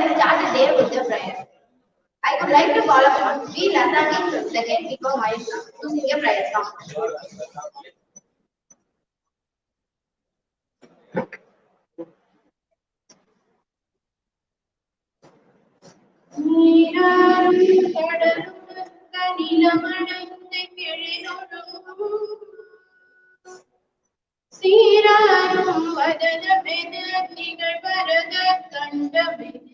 let's start the day with the prayer. I would like to call upon V. Latani from second week of ISM to sing a prayer song. சீராரும் வதனமென நிகழ்வரத கண்டமென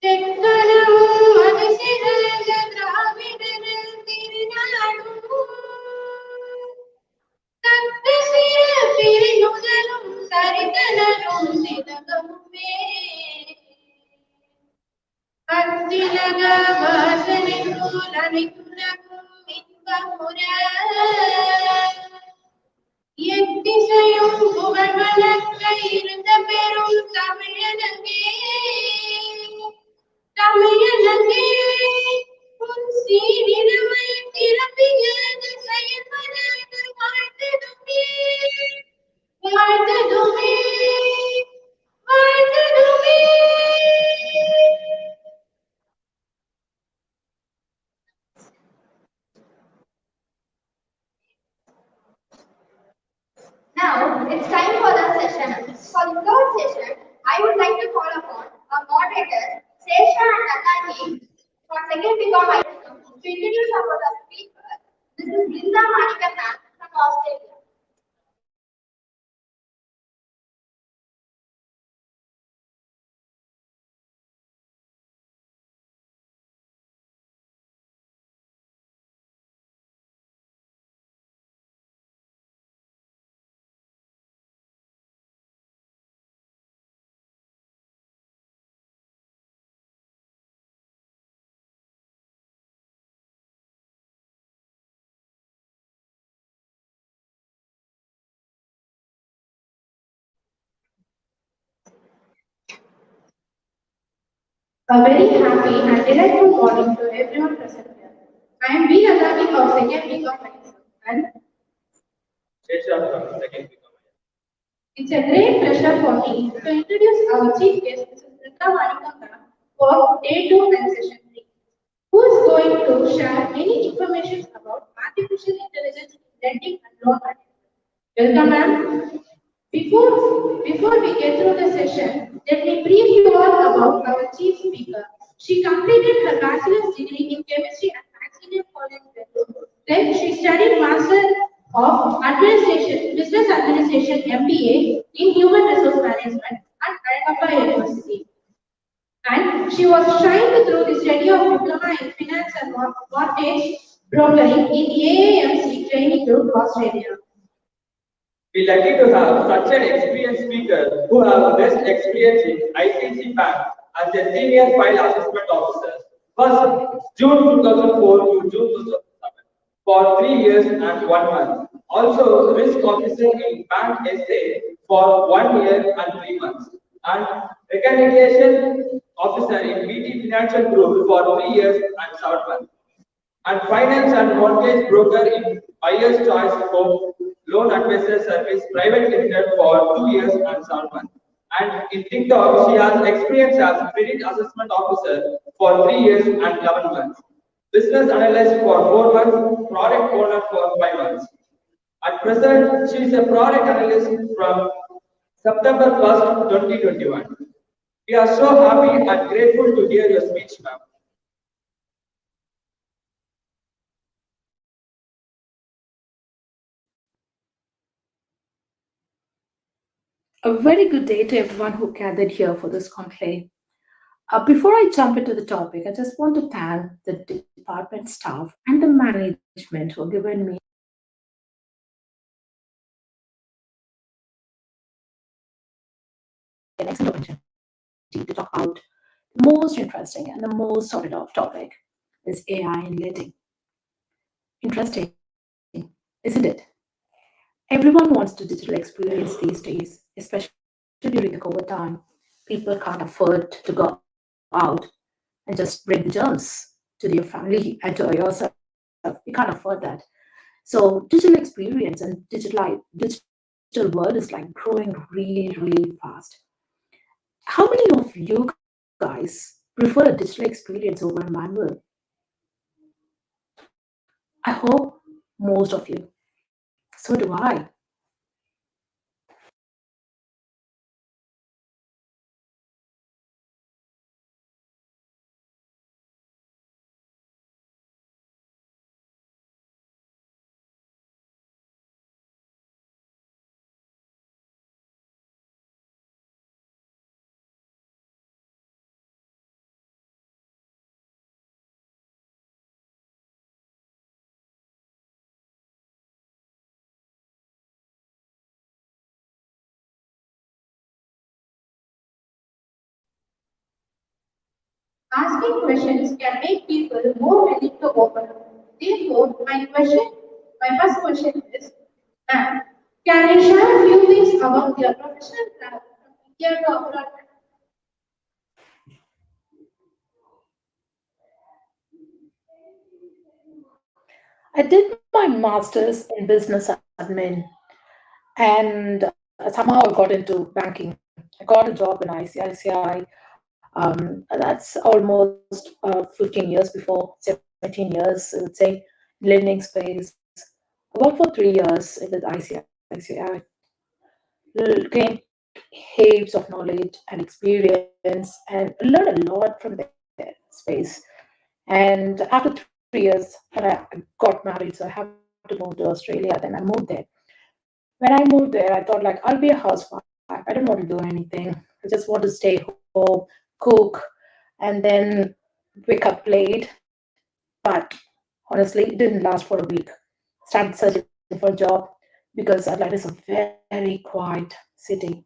தெக்கணமும் அது சிறந்த திராவிடரில் திருநாடும் தக்க சிற பிரிநுதலும் தரித்தனரும் திலகமுமே அத்திலக வாசனை போல் அனைத்துலகும் இன்பமுற எத்திசையும் புகழ் வளர்க்க இருந்த பெரும் தமிழனங்கே தமிழனங்கே உன் சீரிழமை திறப்பியது செயல்படாது வாழ்த்ததுமே வாழ்த்ததுமே வாழ்த்ததுமே. Now it's time for the session. For the third session, I would like to call upon our moderator, Sesha and Natani, for second week of ISM to introduce about the speaker. This is Linda Manikana from Australia. A very happy and delightful morning to everyone present here. I am V. Adami of second week of ISM and it's a great pleasure for me to introduce our chief guest, Mrs. Linda Manikana, for day 2 and session 3, who is going to share many information about artificial intelligence in lending and loan management. Welcome, ma'am. Before we get through the session, let me brief you all about our chief speaker. She completed her bachelor's degree in chemistry at Maximilian College, Bangalore. Then she studied Master of Administration, Business Administration (MBA) in Human Resource Management at Ayanappa University. And she was shined through the study of Diploma in Finance and Mortgage Brokering in AAMC Training Group, Australia. We are lucky to have such an experienced speaker who has best experience in ICC Bank as a senior file assessment officer. First, June 2004 to June 2007 for 3 years and 1 month. Also, risk officer in Bank SA for 1 year and 3 months. And recognition officer in BT Financial Group for 3 years and 7 months. And finance and mortgage broker in Buyer's Choice Home Loan Advisor Service Private Limited for 2 years and 7 months. And in TikTok, she has experience as credit assessment officer for 3 years and 11 months. Business analyst for 4 months, product owner for 5 months. At present, she is a product analyst from September 1st, 2021. We are so happy and grateful to hear your speech, ma'am. A very good day to everyone who gathered here for this conclave. Before I jump into the topic, I just want to thank the department staff and the management who have given me an excellent opportunity to talk about the most interesting and the most sorted out topic is AI in lending. Interesting, isn't it? Everyone wants to digital experience these days, especially during the COVID time. People can't afford to go out and just bring the germs to your family and to yourself. You can't afford that. So digital experience and digital world is like growing really, really fast. How many of you guys prefer a digital experience over a manual? I hope most of you. So do I. Asking questions can make people more willing to open up. Therefore, my first question is, ma'am, can you share a few things about your professional travel from India to abroad? I did my master's in business admin, and somehow I got into banking. I got a job in ICICI. That's almost 15 years before, 17 years, I would say, lending space. I worked for 3 years with ICICI, gained heaps of knowledge and experience, and learned a lot from that space. And after 3 years, when I got married, so I have to move to Australia. Then I moved there. When I moved there, I thought like I'll be a housewife. I don't want to do anything. I just want to stay home, cook, and then wake up late. But honestly, it didn't last for a week. Started searching for a job because Adelaide is a very quiet city.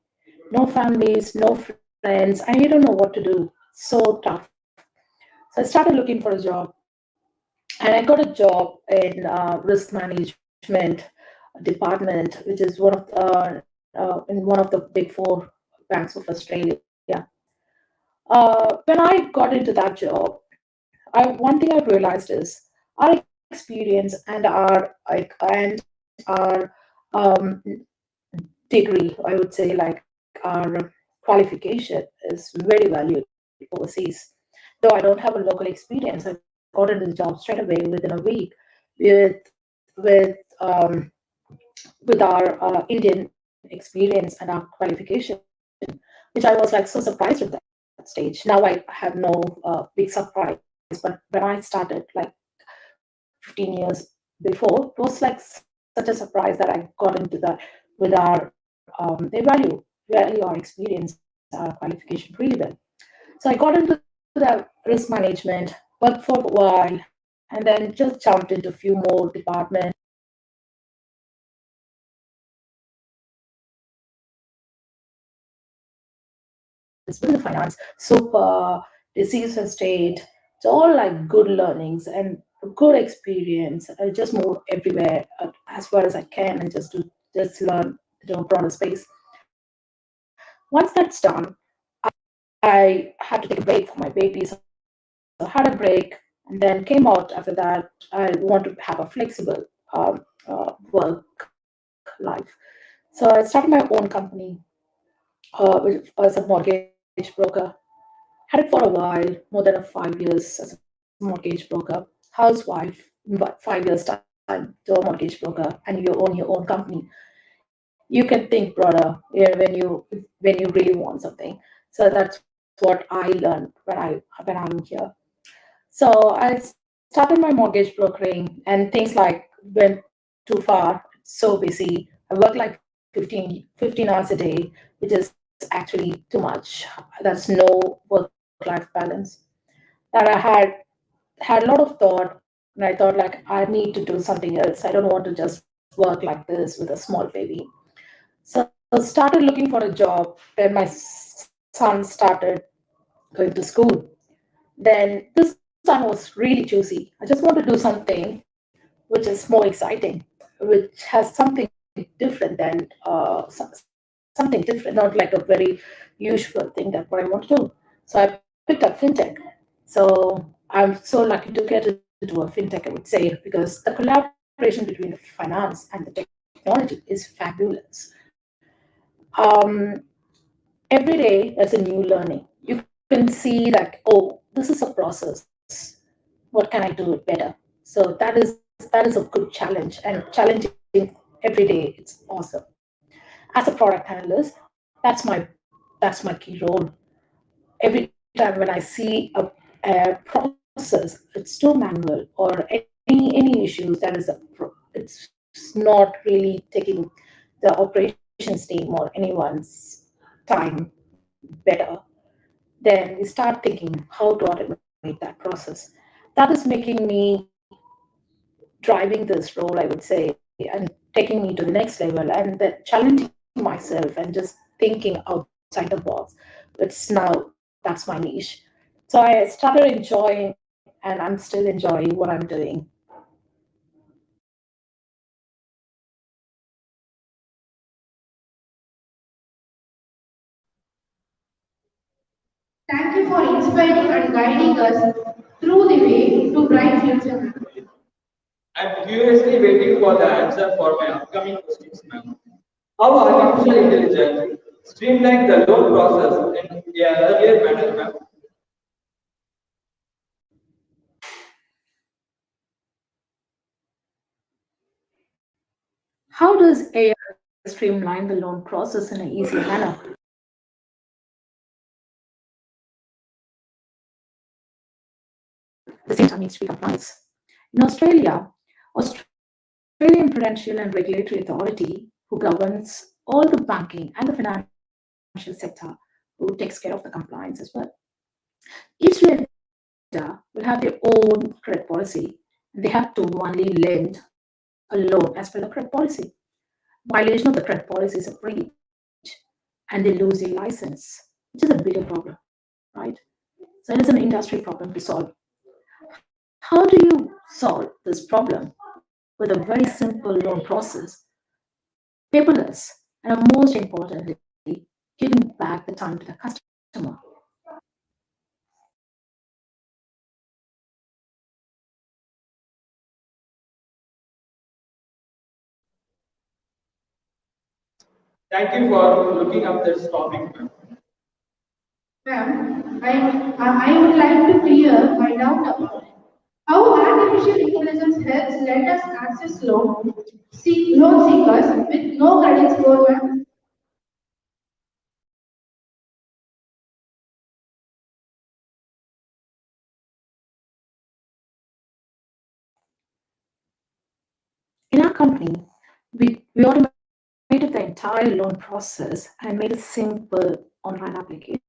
No families, no friends, and you don't know what to do. So tough. So I started looking for a job, and I got a job in risk management department, which is in one of the big four banks of Australia. When I got into that job, one thing I realized is our experience and our um, degree, I would say, like our qualification is very valued overseas. Though I don't have a local experience, I got into the job straight away within a week with with um, with our Indian experience and our qualification, which I was like so surprised at that stage. Now I have no big surprise, but when I started like 15 years before, it was like such a surprise that I got into that with they value our experience, our qualification really well. So I got into the risk management, worked for a while, and then just jumped into a few more departments within the finance. Super disease estate. It's all like good learnings and good experience. I just move everywhere as far as I can and just learn a broader space. Once that's done, I had to take a break for my baby, so I had a break and then came out after that. I want to have a flexible work life. So I started my own company, which was a mortgage broker. Had it for a while, more than 5 years as a mortgage broker. Housewife, but 5 years time to a mortgage broker, and you own your own company. You can think broader, when you really want something. So that's what I learned when I'm here. So I started my mortgage brokering, and things like went too far. So busy. I worked like 15 hours a day, which is actually too much. That's no work-life balance. That I had a lot of thought, and I thought like I need to do something else. I don't want to just work like this with a small baby. So started looking for a job. Then my son started going to school. Then this son was really choosy. I just want to do something which is more exciting, which has something different than something different, not like a very usual thing that what I want to do. So I picked up fintech. So I'm so lucky to get into a fintech, I would say, because the collaboration between the finance and the technology is fabulous. Um, Every day there's a new learning. You can see that, oh, this is a process. What can I do it better? So that is a good challenge, and challenging every day. It's awesome. As a product analyst, that's my that's my key role. Every time when I see a process, it's too manual or any issues that is it's not really taking the operations team or anyone's time better, then we start thinking how to automate that process. That is making me driving this role, I would say, and taking me to the next level and then challenging myself and just thinking outside the box. It's now that's my niche. So I started enjoying and I'm still enjoying what I'm doing. Thank you for inspiring and guiding us through the way to bright future. I'm curiously waiting for the answer for my upcoming questions, ma'am. How artificial intelligence streamline the loan process in a earlier manner, ma'am? How does AI streamline the loan process in an easier manner? At the same time needs to be compliance. In Australian Prudential and Regulatory Authority, who governs all the banking and the financial sector, who takes care of the compliance as well. Each lender will have their own credit policy, and they have to only lend a loan as per the credit policy. Violation of the credit policy is a breach, and they lose their license, which is a bigger problem, right? So it is an industry problem to solve. How do you solve this problem with a very simple loan process, paperless, and most importantly, giving back the time to the customer? Thank you for looking up this topic, ma'am. Ma'am, I would like to clear my doubt about it. How artificial intelligence helps lenders access loan seekers with no credit score, ma'am? In our company, we automated the entire loan process and made a simple online application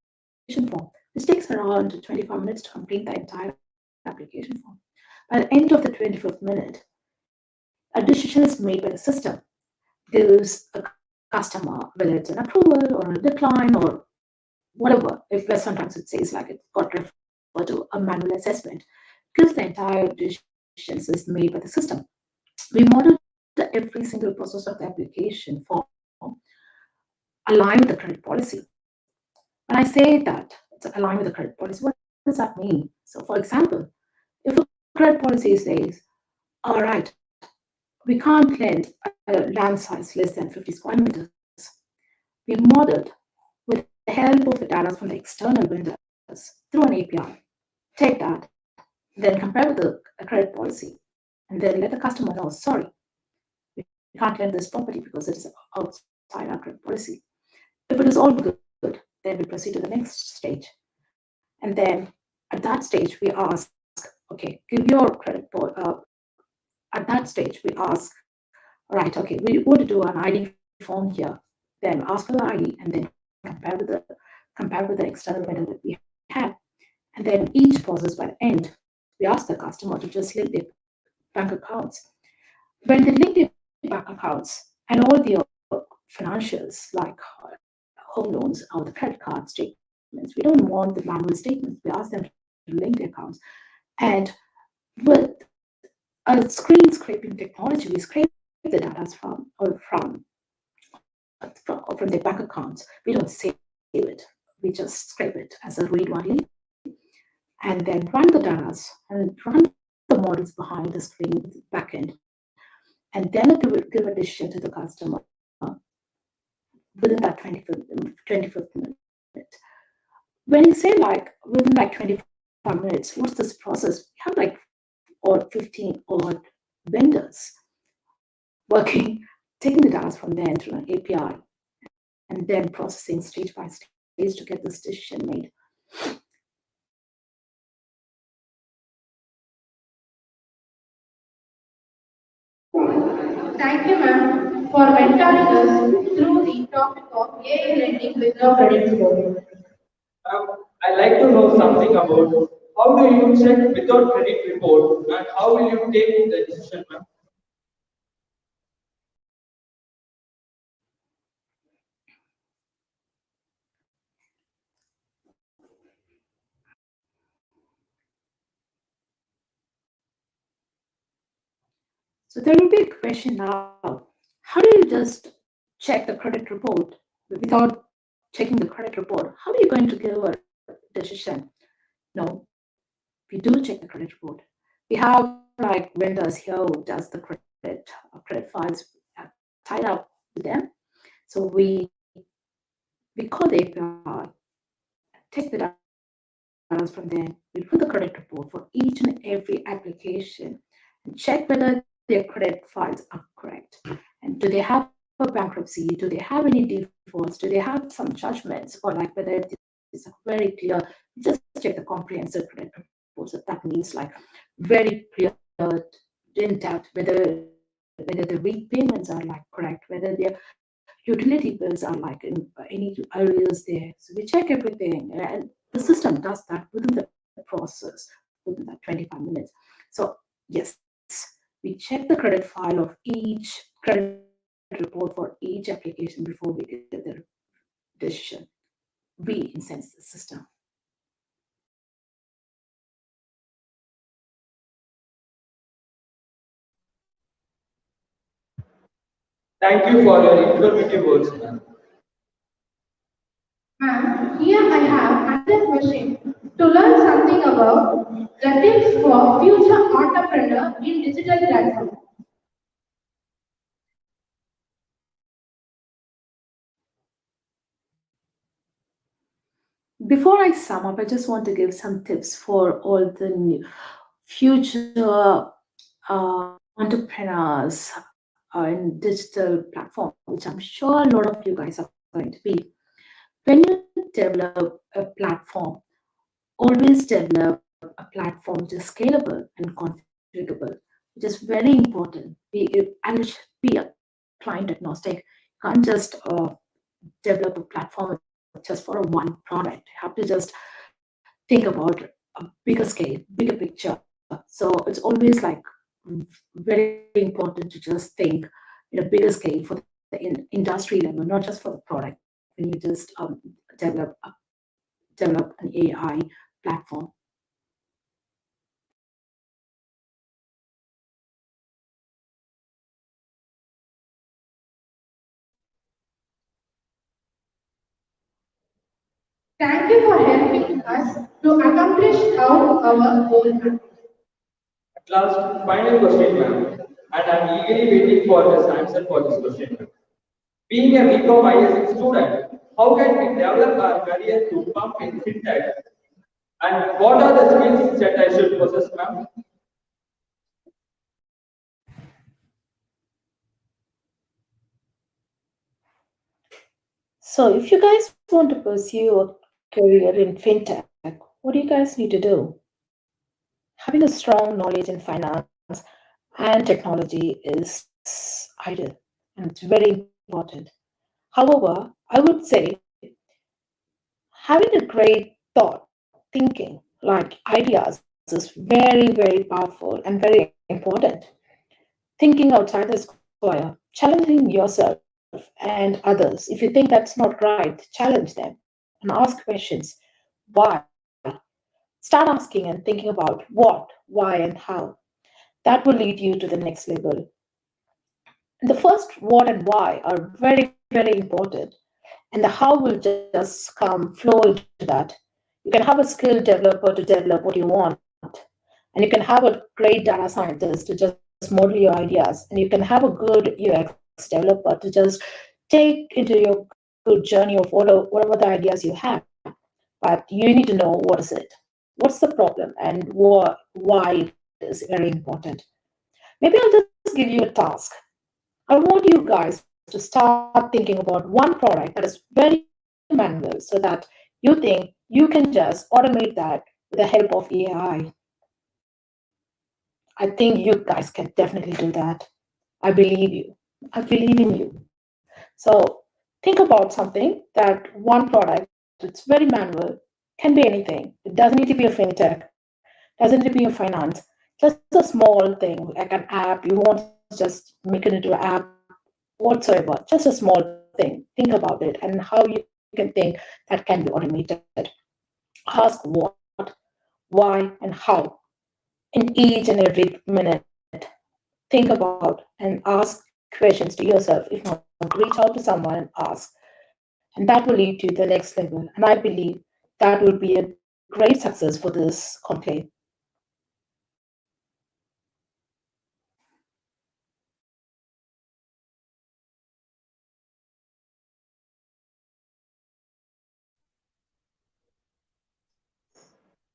form, which takes around 25 minutes to complete the entire application form. By the end of the 25th minute, a decision is made by the system. Gives a customer whether it's an approval or a decline or whatever. If sometimes it says like it got referred to a manual assessment, gives the entire decisions is made by the system. We modeled every single process of the application form align with the credit policy. When I say that it's aligned with the credit policy, what does that mean? So, for example, if a credit policy says, all right, we can't lend a land size less than 50 square meters, we modeled with the help of the data from the external vendors through an API. Take that, then compare with the credit policy, and then let the customer know, sorry, we can't lend this property because it is outside our credit policy. If it is all good, then we proceed to the next stage. And then at that stage, we ask, okay, give your credit. At that stage, we ask, all right, okay, we want to do an ID form here. Then ask for the ID and then compare with the external vendor that we have. And then each process by the end, we ask the customer to just link their bank accounts. When they link their bank accounts and all the financials like home loans or the credit card statements, we don't want the manual statements. We ask them to link their accounts. And with a screen scraping technology, we scrape the data from their bank accounts. We don't save it. We just scrape it as a read only and then run the data and run the models behind the screen backend. And then give a decision to the customer within that 25th minute. When you say like within like 25 minutes, what's this process? We have like or 15 odd vendors working, taking the data from there through an API, and then processing stage by stage to get this decision made. Thank you, ma'am, for mentoring us through the topic of AI lending with no credit score. I'd like to know something about how do you check without credit report and how will you take the decision, ma'am? So there will be a question now. How do you just check the credit report without checking the credit report? How are you going to give a decision? No, we do check the credit report. We have like vendors here who does the credit files tied up with them. So we call the API, take the data from there, we put the credit report for each and every application and check whether their credit files are correct. And do they have a bankruptcy? Do they have any defaults? Do they have some judgments? Or like whether it's very clear, just check the comprehensive credit report. So that means like very clear in depth whether the repayments are like correct, whether their utility bills are like in any areas there. So we check everything, and the system does that within the process, within that 25 minutes. So yes, we check the credit file of each credit report for each application before we get the decision. We incense the system. Thank you for your informative words, ma'am. Ma'am, here I have another question to learn something about the tips for future entrepreneur in digital platform. Before I sum up, I just want to give some tips for all the future entrepreneurs in digital platform, which I'm sure a lot of you guys are going to be. When you develop a platform, always develop a platform which is scalable and configurable, which is very important. And it should be a client agnostic. You can't just develop a platform just for a one product. You have to just think about a bigger scale, bigger picture. So it's always like very important to just think in a bigger scale for the industry level, not just for the product. When you just develop an AI platform. Thank you for helping us to accomplish our goal, ma'am. At last, final question, ma'am, and I'm eagerly waiting for this answer for this question, ma'am. Being a BCom ISM student, how can we develop our career to pump in fintech? And what are the skills that I should possess, ma'am? So if you guys want to pursue a career in fintech, what do you guys need to do? Having a strong knowledge in finance and technology is ideal and it's very important. However, I would say having a great thought, thinking, like ideas is very, very powerful and very important. Thinking outside the square, challenging yourself and others. If you think that's not right, challenge them and ask questions. Why? Start asking and thinking about what, why, and how. That will lead you to the next level. The first what and why are very, very important, and the how will just come flow into that. You can have a skilled developer to develop what you want, and you can have a great data scientist to just model your ideas, and you can have a good UX developer to just take into your good journey of whatever the ideas you have, but you need to know what is it, what's the problem, and why it is very important. Maybe I'll just give you a task. I want you guys to start thinking about one product that is very manual so that you think you can just automate that with the help of AI. I think you guys can definitely do that. I believe you. I believe in you. So think about something that one product, it's very manual, can be anything. It doesn't need to be a fintech, doesn't need to be a finance, just a small thing like an app. You want to just make it into an app whatsoever, just a small thing. Think about it and how you can think that can be automated. Ask what, why, and how in each and every minute. Think about and ask questions to yourself. If not, reach out to someone and ask. And that will lead to the next level. And I believe that will be a great success for this conclave.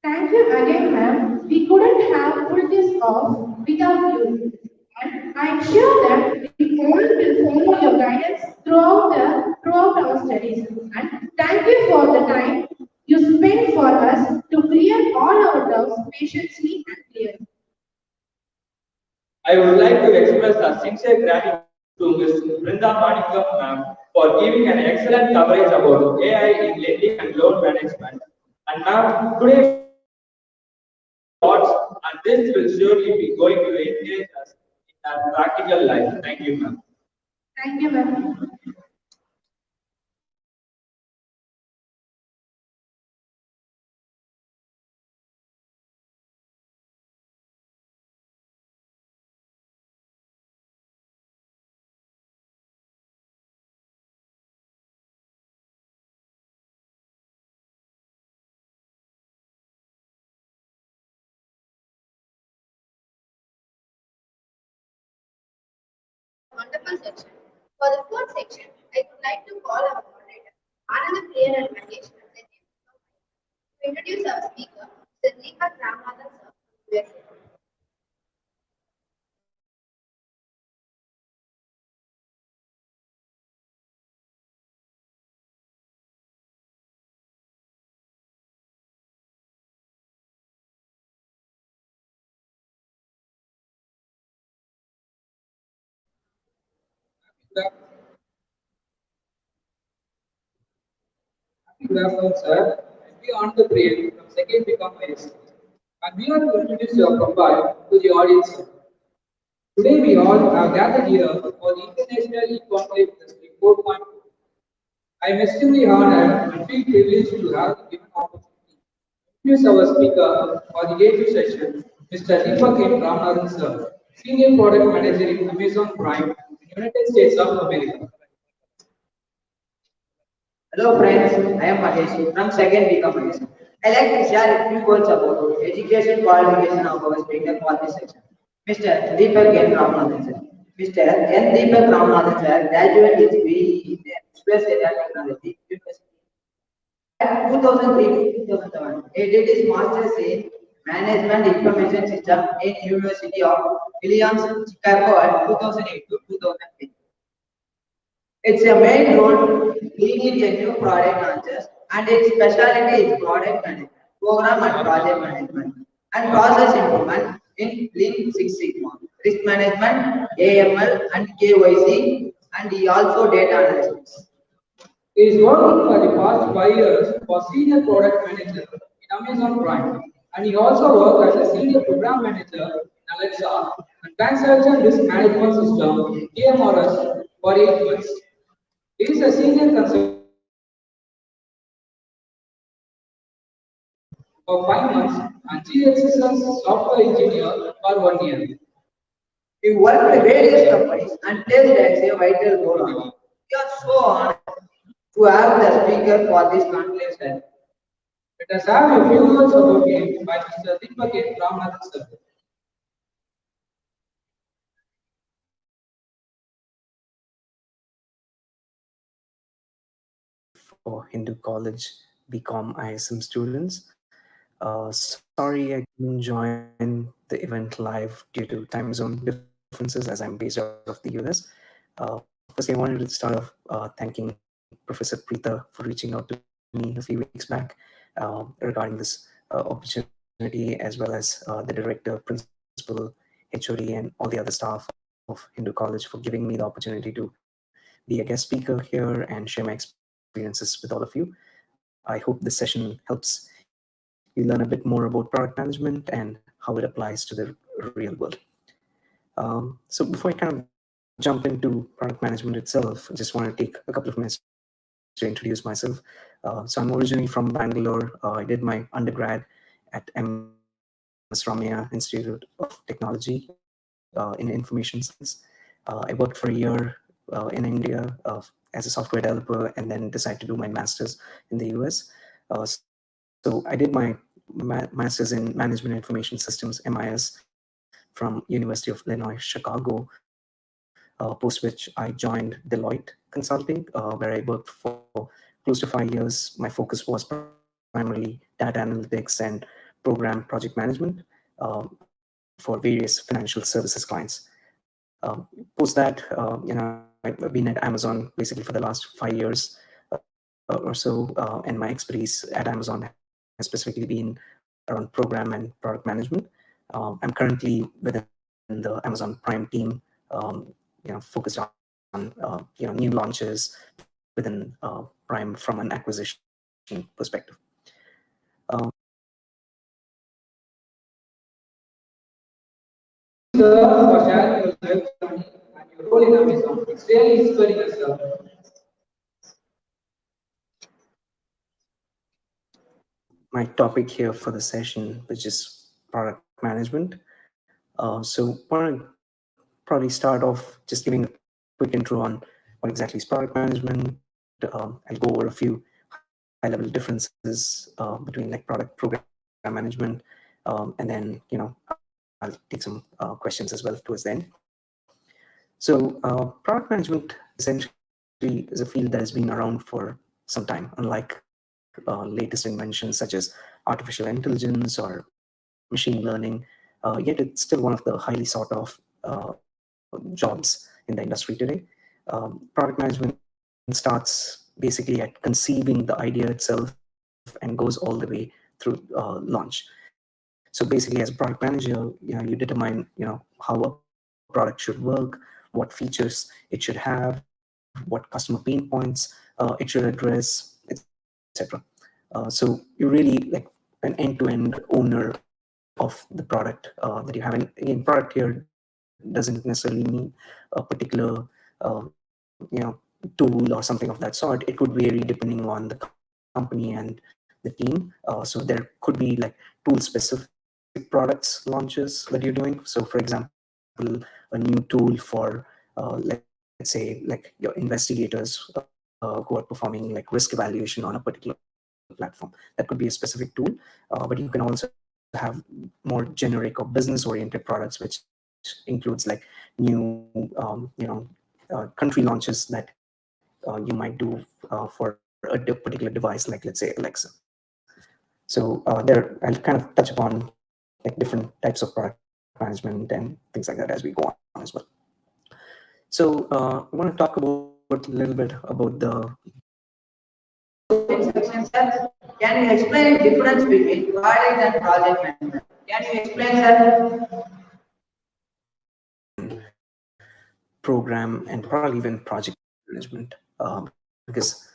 Thank you again, ma'am. We couldn't have pulled this off without you. And I'm sure that we all will follow your guidance throughout our studies. And thank you for the time you spent for us to clear all our doubts patiently and clearly. I would like to express a sincere gratitude to Ms. Brinda Manikam ma'am for giving an excellent coverage about AI in lending and loan management. And ma'am, today thoughts, and this will surely be going to engage us in our practical life. Thank you, ma'am. Thank you, ma'am. Wonderful section. For the fourth section, I would like to call our moderator, Anand Priya and Mahesh, to introduce our speaker, Mr. Deepak Ramanadan, sir, from USA. Good afternoon, sir. We on the break from second become ISM. And we are to introduce your profile to the audience. Today we all are gathered here for the International E-conclave Industry 4.0. I am extremely honored and feel privileged to have the given opportunity to introduce our speaker for the day 2 session, Mr. Deepak Ramanadan, sir, Senior Product Manager in Amazon Prime, United States of America. Hello friends, I am Mahesh from second week of medicine. I like to share a few words about education qualification of our speaker for this section. Mr. Deepak N. Ramanadan sir. Mr. N. Deepak Ramanadan sir graduate with BE in Space Area Technology University 2003-2007. He did his master's in Management Information System in University of Illinois Chicago at 2008 to 2010. Its a main role leading a new product launches and its specialty is product management, program and project management, and process improvement in Lean Six Sigma, risk management, AML and KYC, and he also data analytics. He is working for the past 5 years for Senior Product Manager in Amazon Prime, and he also worked as a Senior Program Manager in Alexa and Transaction Risk Management System (AMRS) for 8 months. He is a senior consultant for 5 months and chief systems software engineer for 1 year. He worked with various companies and played as a vital role on it. We are so honored to have the speaker for this conclave. Let us have a few words about him by Mr. Deepak Ramanadan sir. for Hindu College BCom ISM students. Sorry I couldn't join the event live due to time zone differences as I'm based out of the US. Firstly, I wanted to start off thanking Professor Preeta for reaching out to me a few weeks back regarding this opportunity, as well as the director, principal, HOD, and all the other staff of Hindu College for giving me the opportunity to be a guest speaker here and share my experiences with all of you. I hope this session helps you learn a bit more about product management and how it applies to the real world. So before I kind of jump into product management itself, I just want to take a couple of minutes to introduce myself. So I'm originally from Bangalore. I did my undergrad at MS Ramya Institute of Technology in information science. I worked for a year in India as a software developer and then decided to do my master's in the US. So I did my master's in Management Information Systems, MIS, from University of Illinois, Chicago, post which I joined Deloitte Consulting, where I worked for close to 5 years. My focus was primarily data analytics and program project management for various financial services clients. Post that, I've been at Amazon basically for the last 5 years or so, and my expertise at Amazon has specifically been around program and product management. I'm currently within the Amazon Prime team, focused on new launches within Prime from an acquisition perspective. Sir, for sharing your journey and your role in Amazon. It's really inspiring, sir. My topic here for the session, which is product management. So want to probably start off just giving a quick intro on what exactly is product management. I'll go over a few high-level differences between like product program management, and then I'll take some questions as well towards the end. So product management essentially is a field that has been around for some time, unlike latest inventions such as artificial intelligence or machine learning. Yet it's still one of the highly sought of jobs in the industry today. Product management starts basically at conceiving the idea itself and goes all the way through launch. So basically, as a product manager, you determine how a product should work, what features it should have, what customer pain points it should address, etc. So you're really like an end-to-end owner of the product that you have. And again, product here doesn't necessarily mean a particular tool or something of that sort. It could vary depending on the company and the team. So there could be like tool-specific products launches that you're doing. So for example, a new tool for let's say like your investigators who are performing like risk evaluation on a particular platform. That could be a specific tool, but you can also have more generic or business-oriented products, which includes like new country launches that you might do for a particular device, like let's say Alexa. So there, I'll kind of touch upon like different types of product management and things like that as we go on as well. So I want to talk about a little bit about the Section, sir. Can you explain the difference between product and project management? Can you explain, sir? program and probably even project management, because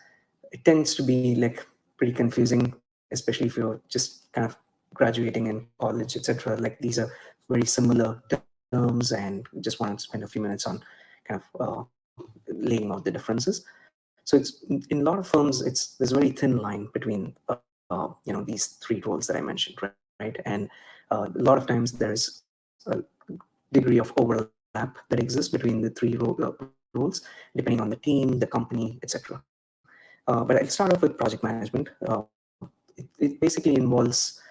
it tends to be like pretty confusing, especially if you're just kind of graduating in college, etc. Like these are very similar terms, and just want to spend a few minutes on kind of laying out the differences. So it's in a lot of firms, there's a very thin line between these three roles that I mentioned, right? And a lot of times there's a degree of overlap that exists between the three roles, depending on the team, the company, etc. But I'll start off with project management. It basically involves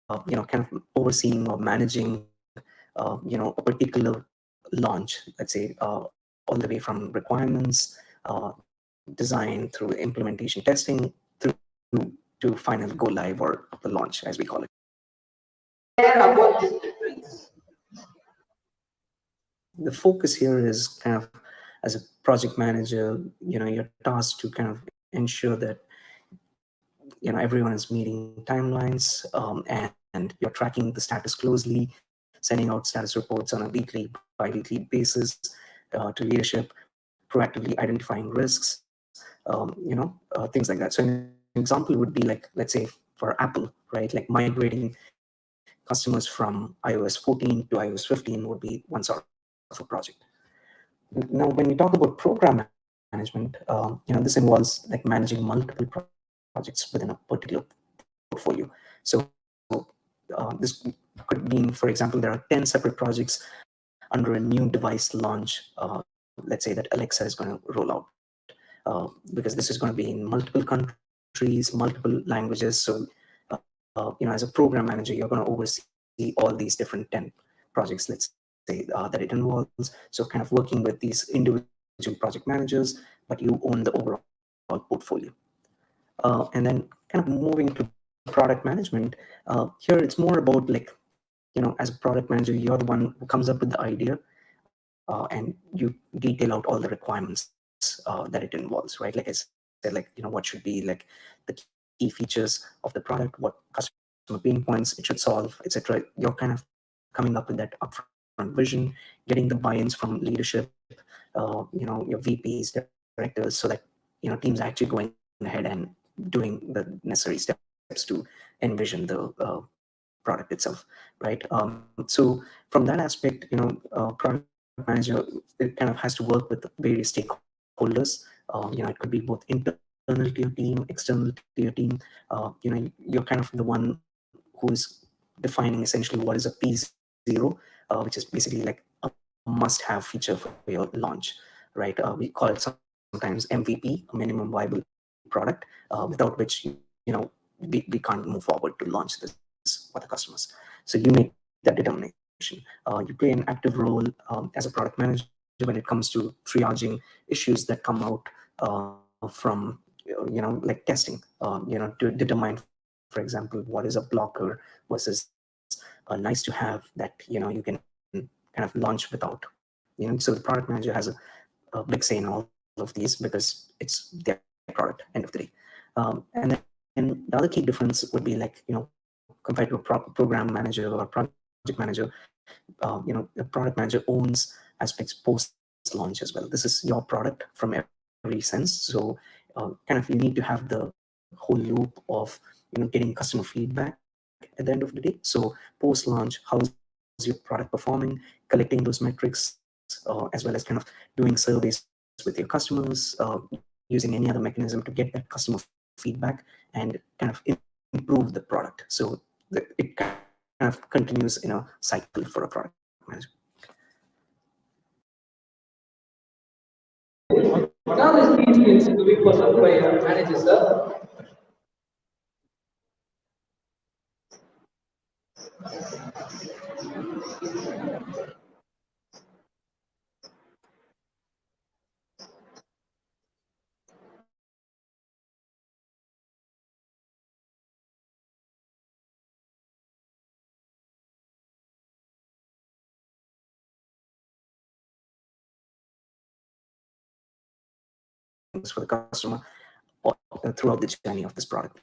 kind of overseeing or managing a particular launch, let's say all the way from requirements, design, through implementation testing, through to final go live or the launch, as we call it. About this difference. The focus here is kind of, as a project manager, you're tasked to kind of ensure that everyone is meeting timelines, and you're tracking the status closely, sending out status reports on a weekly, bi-weekly basis to leadership, proactively identifying risks, things like that. So an example would be like, let's say for Apple, right? Like migrating customers from iOS 14 to iOS 15 would be one sort of a project. Now, when we talk about program management, this involves like managing multiple projects within a particular portfolio. So this could mean, for example, there are 10 separate projects under a new device launch. Let's say that Alexa is going to roll out, because this is going to be in multiple countries, multiple languages. So, as a program manager, you're going to oversee all these different 10 projects, let's say, that it involves. So kind of working with these individual project managers, but you own the overall portfolio. And then kind of moving to product management, here it's more about like, as a product manager, you're the one who comes up with the idea, and you detail out all the requirements that it involves, right? Like I said, like, what should be like the key features of the product, what customer pain points it should solve, etc. You're kind of coming up with that upfront vision, getting the buy-ins from leadership, your VPs, directors, so that teams are actually going ahead and doing the necessary steps to envision the product itself, right? So from that aspect, product manager, it kind of has to work with various stakeholders. It could be both internal to your team, external to your team. You're kind of the one who is defining essentially what is a P0, which is basically like a must-have feature for your launch, right? We call it sometimes MVP, a minimum viable product, without which we can't move forward to launch this for the customers. So you make that determination. You play an active role as a product manager when it comes to triaging issues that come out from like testing, to determine, for example, what is a blocker versus a nice to have that you can kind of launch without. So the product manager has a big say in all of these because it's their product end of the day. And then the other key difference would be like, compared to a program manager or project manager, the product manager owns aspects post launch as well. This is your product from every sense. So kind of you need to have the whole loop of getting customer feedback at the end of the day. So post launch, how's your product performing, collecting those metrics, as well as kind of doing surveys with your customers, using any other mechanism to get that customer feedback and kind of improve the product. So it kind of continues in a cycle for a product manager. What are the key skills to be possessed by a manager, sir? For the customer throughout the journey of this product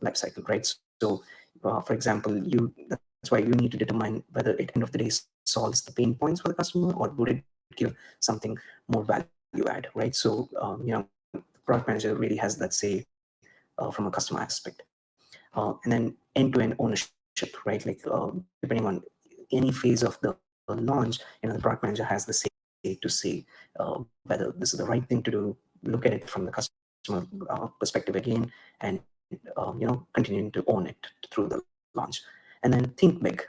life cycle, right? So, for example, that's why you need to determine whether at the end of the day solves the pain points for the customer or would it give something more value add, right? So, the product manager really has that say from a customer aspect. And then end-to-end ownership, right? Like depending on any phase of the launch, the product manager has the say to say whether this is the right thing to do, look at it from the customer perspective again, and continuing to own it through the launch. And then think big.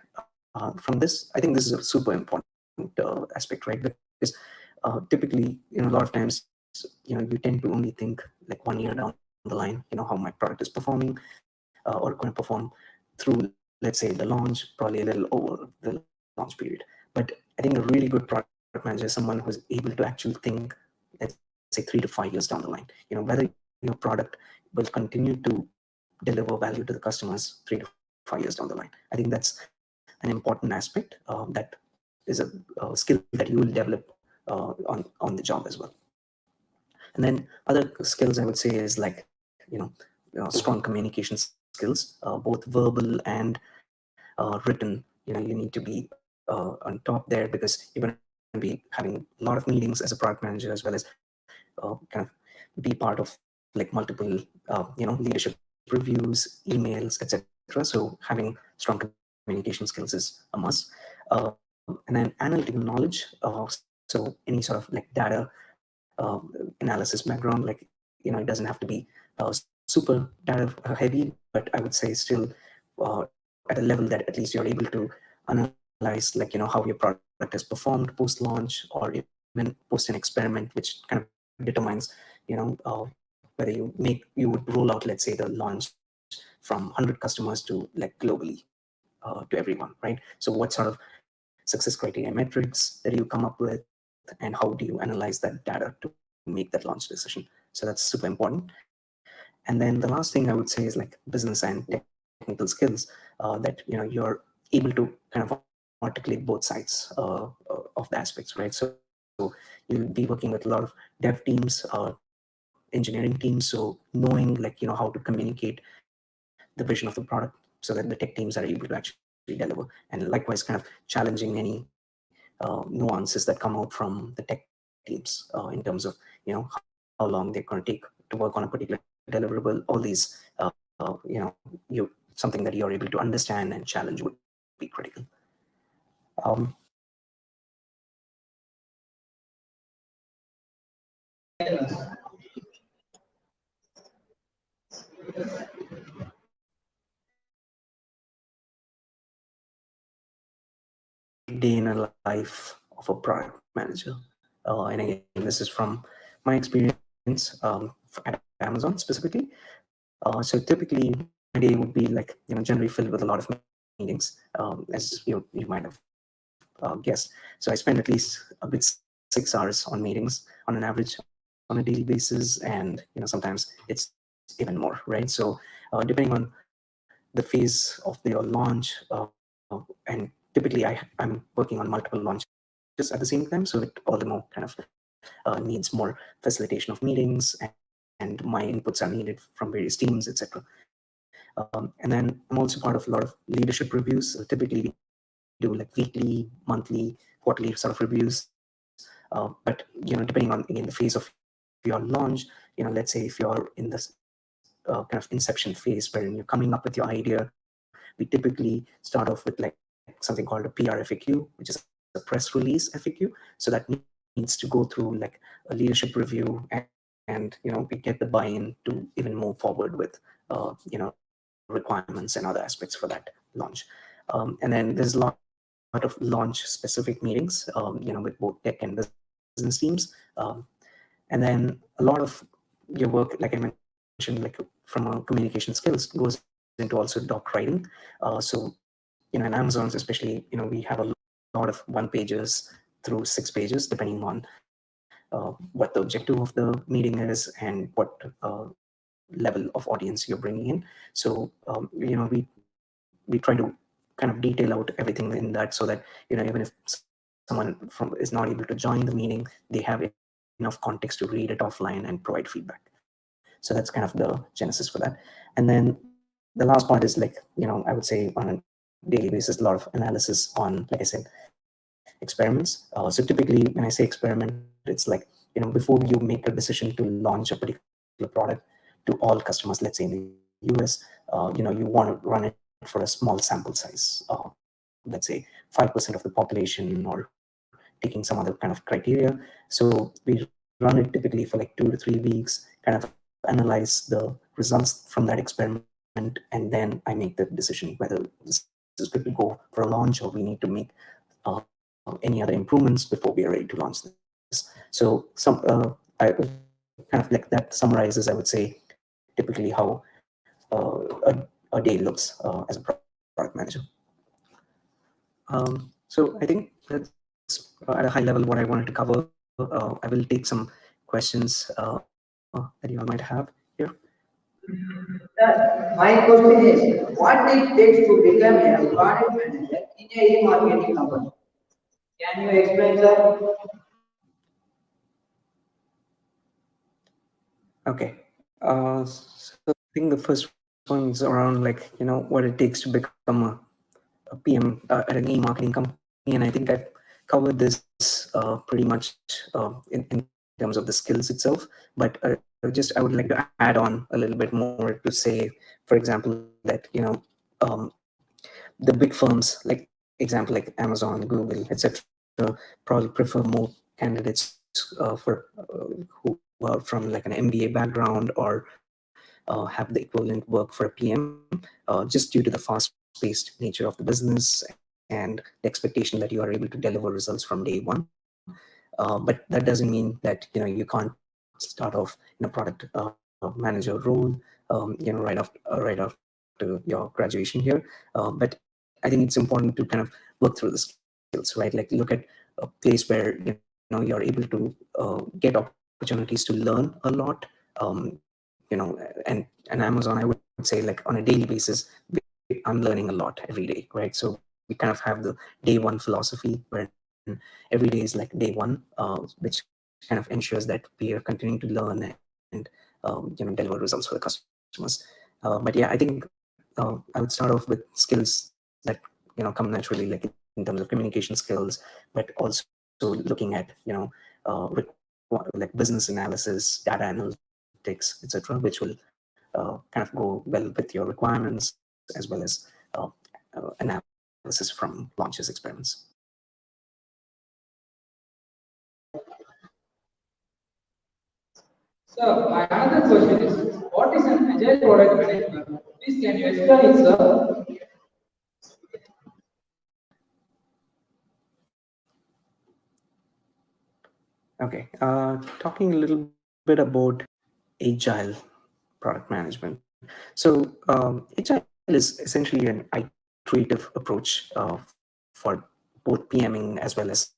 From this, I think this is a super important aspect, right? Because typically, a lot of times, you tend to only think like 1 year down the line, how my product is performing or going to perform through, let's say, the launch, probably a little over the launch period. But I think a really good product manager is someone who's able to actually think, let's say 3 to 5 years down the line. Whether your product will continue to deliver value to the customers 3 to 5 years down the line. I think that's an important aspect that is a skill that you will develop on the job as well. And then other skills I would say is like, strong communication skills, both verbal and written. You need to be on top there, because you're going to be having a lot of meetings as a product manager, as well as kind of be part of like multiple, leadership reviews, emails, etc. So having strong communication skills is a must. And then analytical knowledge. So any sort of like data analysis background, like, it doesn't have to be super data heavy, but I would say still at a level that at least you're able to analyze, like, how your product has performed post launch, or even post an experiment, which kind of determines, whether you would roll out, let's say, the launch from 100 customers to like globally to everyone, right? So what sort of success criteria metrics that you come up with, and how do you analyze that data to make that launch decision? So that's super important. And then the last thing I would say is like business and technical skills, that you're able to kind of articulate both sides of the aspects, right? So you'll be working with a lot of dev teams, engineering teams, so knowing, like, how to communicate the vision of the product so that the tech teams are able to actually deliver, and likewise kind of challenging any nuances that come out from the tech teams in terms of how long they're going to take to work on a particular deliverable. All these something that you're able to understand and challenge would be critical. Day in a life of a product manager, and again, this is from my experience at Amazon specifically. So typically my day would be like generally filled with a lot of meetings, as you might have guessed. So I spend at least a bit 6 hours on meetings on an average on a daily basis, and sometimes it's even more, right? So depending on the phase of your launch, and typically I'm working on multiple launches at the same time, so it all the more kind of needs more facilitation of meetings, and my inputs are needed from various teams, etc. And then I'm also part of a lot of leadership reviews. So typically we do like weekly, monthly, quarterly sort of reviews. But depending on, again, the phase of your launch, let's say if you're in this kind of inception phase where you're coming up with your idea, we typically start off with like something called a PR FAQ, which is a press release FAQ. So that needs to go through like a leadership review, and we get the buy-in to even move forward with requirements and other aspects for that launch. And then there's a lot of launch specific meetings, with both tech and business teams. And then a lot of your work, like I mentioned, like from a communication skills, goes into also doc writing. So in Amazon's especially, we have a lot of 1 pages through 6 pages, depending on what the objective of the meeting is and what level of audience you're bringing in. So we try to kind of detail out everything in that, so that even if someone is not able to join the meeting, they have enough context to read it offline and provide feedback. So that's kind of the genesis for that. And then the last part is like, I would say on a daily basis, a lot of analysis on, like I said, experiments. So typically when I say experiment, it's like, before you make a decision to launch a particular product to all customers, let's say in the US, you want to run it for a small sample size, let's say 5% of the population, or taking some other kind of criteria. So we run it typically for like 2 to 3 weeks, kind of analyze the results from that experiment, and then I make the decision whether this is good to go for a launch, or we need to make any other improvements before we are ready to launch this. So I kind of like that summarizes, I would say, typically how a day looks as a product manager. So I think that's at a high level what I wanted to cover. I will take some questions that you all might have here. Sir, my question is, what it takes to become a product manager in a e-marketing company? Can you explain, sir? Okay. So I think the first one is around like, what it takes to become a PM at an e-marketing company. And I think I've covered this pretty much in terms of the skills itself. But I would like to add on a little bit more to say, for example, that, the big firms, like example, like Amazon, Google, etc., probably prefer more candidates who are from like an MBA background or have the equivalent work for a PM, just due to the fast-paced nature of the business and the expectation that you are able to deliver results from day one. But that doesn't mean that you can't start off in a product manager role, right after your graduation here. But I think it's important to kind of work through the skills, right? Like look at a place where you're able to get opportunities to learn a lot. And Amazon, I would say, like on a daily basis, I'm learning a lot every day, right? So we kind of have the day one philosophy where every day is like day one, which kind of ensures that we are continuing to learn and deliver results for the customers. But yeah, I think I would start off with skills that come naturally, like in terms of communication skills, but also looking at like business analysis, data analytics, etc., which will kind of go well with your requirements as well as analysis from launches experiments. So my another question is, what is an agile product management? Please can you explain it, sir? Okay, talking a little bit about agile product management. So agile is essentially an iterative approach for both PMing as well as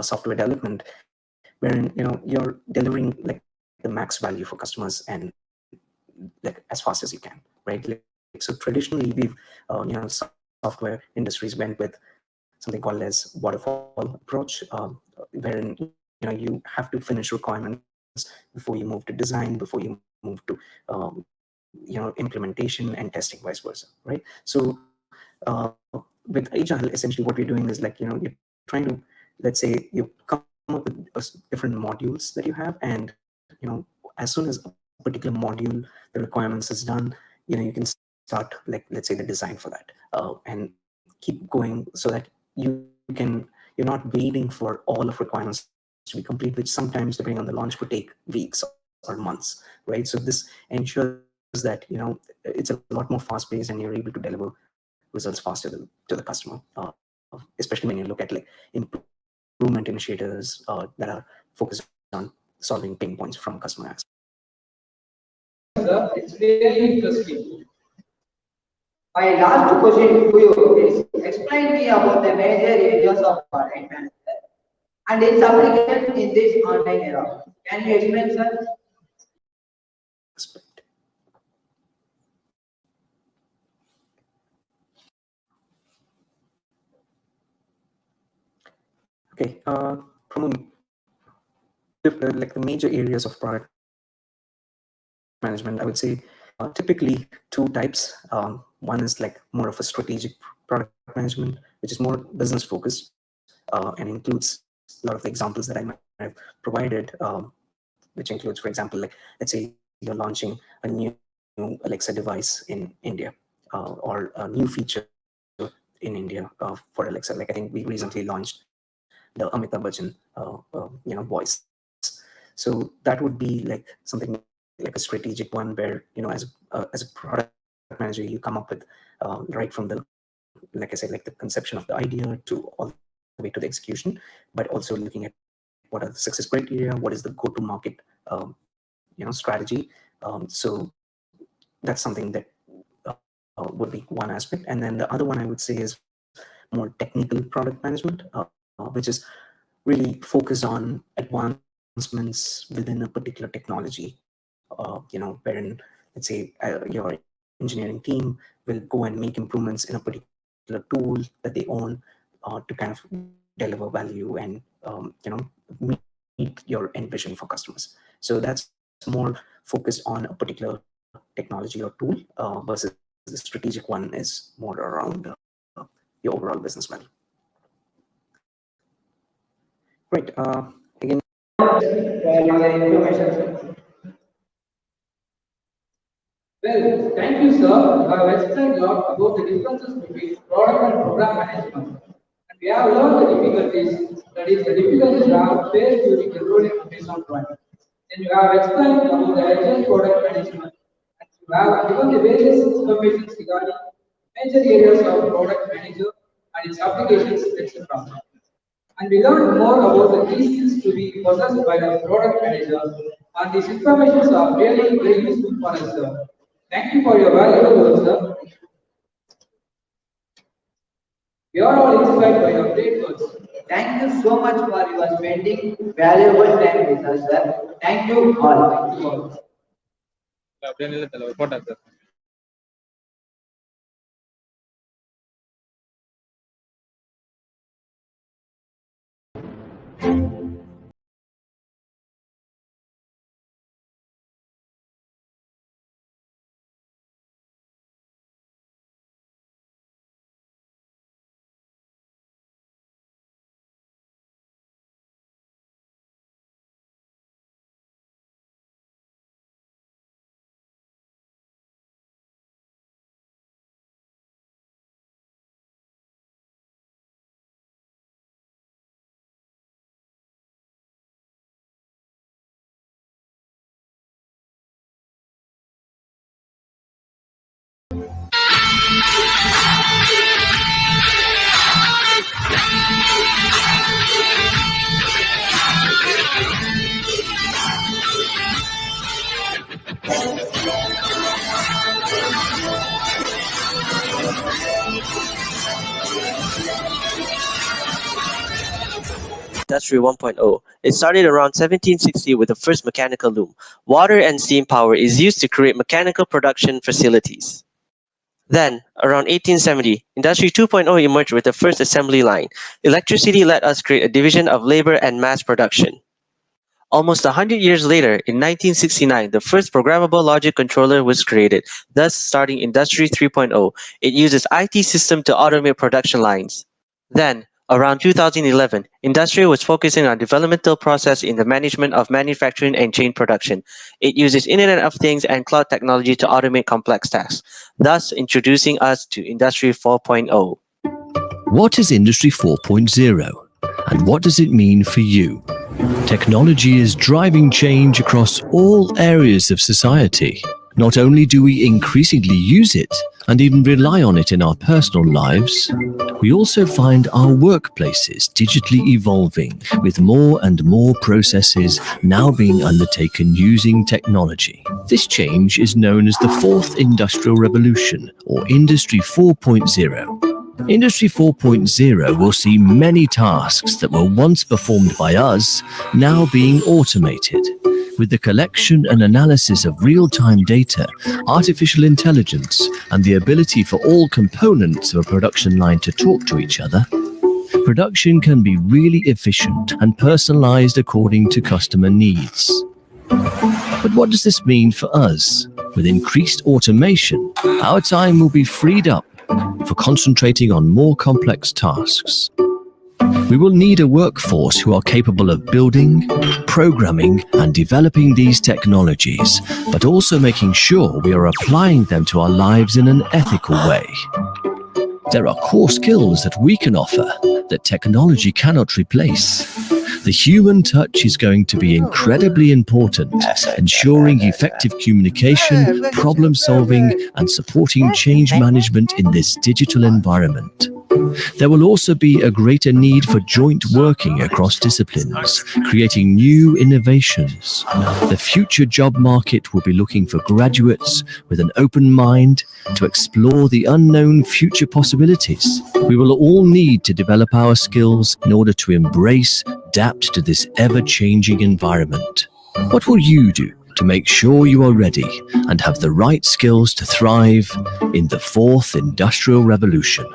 software development, wherein you're delivering like the max value for customers and like as fast as you can, right? Like, so traditionally we've software industries went with something called as waterfall approach, wherein you have to finish requirements before you move to design, before you move to implementation and testing, vice versa, right? So with agile, essentially what we're doing is like you're trying to, let's say you come up with different modules that you have, and as soon as a particular module, the requirements is done, you can start, like, let's say the design for that, and keep going so that you're not waiting for all of requirements to be complete, which sometimes, depending on the launch, could take weeks or months, right? So this ensures that it's a lot more fast-paced and you're able to deliver results faster to the customer, especially when you look at like improvement initiatives that are focused on solving pain points from customer access. It's really interesting. My last question to you is, explain me about the major areas of product management and its application in this online era. Can you explain, sir? Okay, from like the major areas of product management, I would say typically two types. One is like more of a strategic product management, which is more business focused and includes a lot of the examples that I might have provided, which includes, for example, like let's say you're launching a new Alexa device in India, or a new feature in India for Alexa. Like I think we recently launched the Amitabh Bachchan voice. So that would be like something like a strategic one where as a product manager you come up with right from the, like I said, like the conception of the idea to all the way to the execution, but also looking at what are the success criteria, what is the go-to-market strategy. So that's something that would be one aspect. And then the other one I would say is more technical product management, which is really focused on advanced advancements within a particular technology, wherein, let's say, your engineering team will go and make improvements in a particular tool that they own to kind of deliver value and meet your end vision for customers. So that's more focused on a particular technology or tool versus the strategic one is more around your overall business value. Great. Again, Well, thank you, sir. I have explained a lot about the differences between product and program management. And we have learned the difficulties, that is, the difficulties we have faced during the role implementation point. Then you have explained about the agile product management. And you have given the various information regarding major areas of product manager and its applications, etc. And we learned more about the key skills to be possessed by the product manager. And these informations are really very useful for us, sir. Thank you for your valuable words, sir. We are all inspired by your great words. Thank you so much for your spending valuable time with us, sir. Thank you all. Thank you all. Industry 1.0. It started around 1760 with the first mechanical loom. Water and steam power is used to create mechanical production facilities. Then, around 1870, Industry 2.0 emerged with the first assembly line. Electricity let us create a division of labor and mass production. Almost 100 years later, in 1969, the first programmable logic controller was created, thus starting Industry 3.0. It uses IT system to automate production lines. Then, around 2011, industry was focusing on developmental process in the management of manufacturing and chain production. It uses Internet of Things and cloud technology to automate complex tasks, thus introducing us to Industry 4.0. What is Industry 4.0 and what does it mean for you? Technology is driving change across all areas of society. Not only do we increasingly use it and even rely on it in our personal lives, we also find our workplaces digitally evolving, with more and more processes now being undertaken using technology. This change is known as the Fourth Industrial Revolution, or Industry 4.0. Industry 4.0 will see many tasks that were once performed by us now being automated. With the collection and analysis of real-time data, artificial intelligence, and the ability for all components of a production line to talk to each other, production can be really efficient and personalized according to customer needs. But what does this mean for us? With increased automation, our time will be freed up for concentrating on more complex tasks. We will need a workforce who are capable of building, programming, and developing these technologies, but also making sure we are applying them to our lives in an ethical way. There are core skills that we can offer that technology cannot replace. The human touch is going to be incredibly important, ensuring effective communication, problem solving, and supporting change management in this digital environment. There will also be a greater need for joint working across disciplines, creating new innovations. The future job market will be looking for graduates with an open mind to explore the unknown future possibilities. We will all need to develop our skills in order to embrace, adapt to this ever-changing environment. What will you do to make sure you are ready and have the right skills to thrive in the fourth industrial revolution?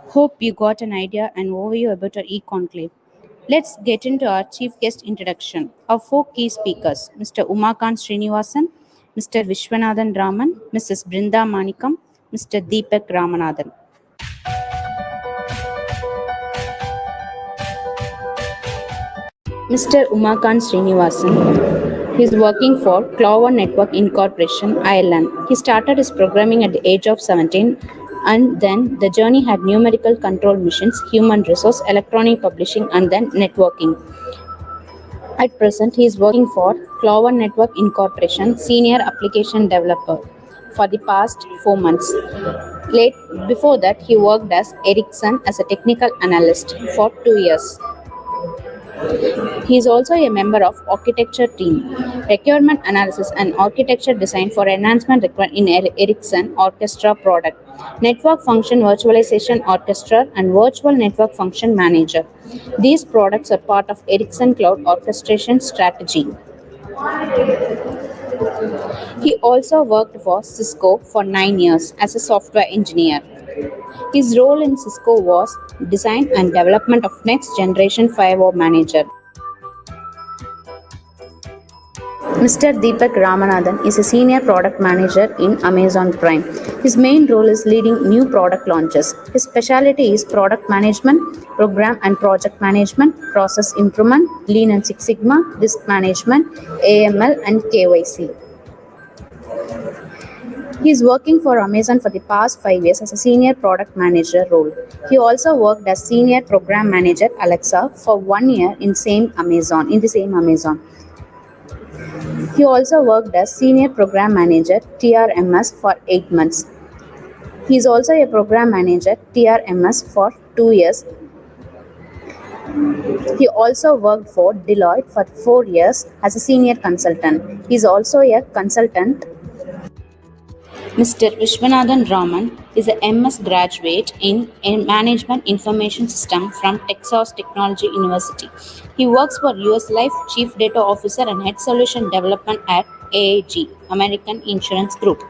Hope you got an idea and overview about our E-conclave. Let's get into our chief guest introduction. Our four key speakers, Mr. Umakant Srinivasan, Mr. Vishwanathan Raman, Mrs. Brinda Manikam, Mr. Deepak Ramanadan. Mr. Umakant Srinivasan. He is working for Clover Network Incorporation, Ireland. He started his programming at the age of 17, and then the journey had numerical control machines, human resource, electronic publishing, and then networking. At present, he is working for Clover Network Incorporation, Senior Application Developer, for the past 4 months. Before that, he worked as Ericsson as a technical analyst for 2 years. He is also a member of architecture team, requirement analysis and architecture design for enhancement required in Ericsson Orchestra product, network function virtualization orchestra and virtual network function manager. These products are part of Ericsson cloud orchestration strategy. He also worked for Cisco for 9 years as a software engineer. His role in Cisco was design and development of next generation firewall manager. Mr. Deepak Ramanadan is a senior product manager in Amazon Prime. His main role is leading new product launches. His specialty is product management, program and project management, process improvement, Lean and Six Sigma, risk management, AML and KYC. He is working for Amazon for the past 5 years as a senior product manager role. He also worked as senior program manager Alexa for 1 year in the same Amazon. He also worked as senior program manager TRMS for 8 months. He is also a program manager TRMS for 2 years. He also worked for Deloitte for 4 years as a senior consultant. He is also a consultant. Mr. Vishwanathan Raman is a MS graduate in Management Information System from Texas Technology University. He works for US Life Chief Data Officer and Head Solution Development at AIG, American Insurance Group,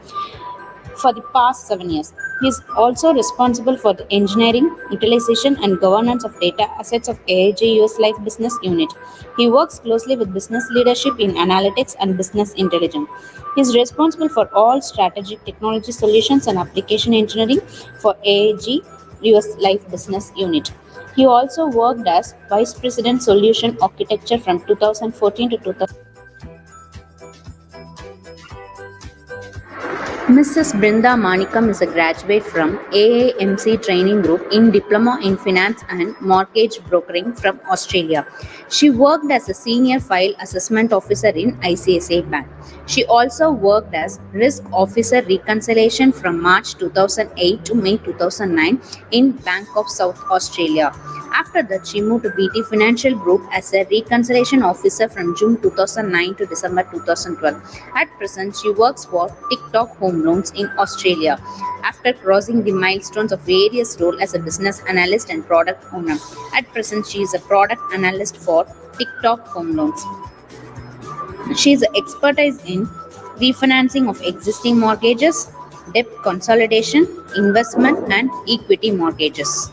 for the past 7 years. He is also responsible for the engineering, utilization, and governance of data assets of AIG US Life Business Unit. He works closely with business leadership in analytics and business intelligence. He is responsible for all strategic technology solutions and application engineering for AIG US Life Business Unit. He also worked as Vice President Solution Architecture from 2014 to 2000. Mrs. Brinda Manikam is a graduate from AAMC Training Group in Diploma in Finance and Mortgage Brokering from Australia. She worked as a Senior File Assessment Officer in ICICI Bank. She also worked as Risk Officer Reconciliation from March 2008 to May 2009 in Bank of South Australia. After that, she moved to BT Financial Group as a Reconciliation Officer from June 2009 to December 2012. At present, she works for TikTok Home Loans in Australia. After crossing the milestones of various roles as a business analyst and product owner. At present, she is a product analyst for TikTok Home Loans. She is expertise in refinancing of existing mortgages, debt consolidation, investment, and equity mortgages.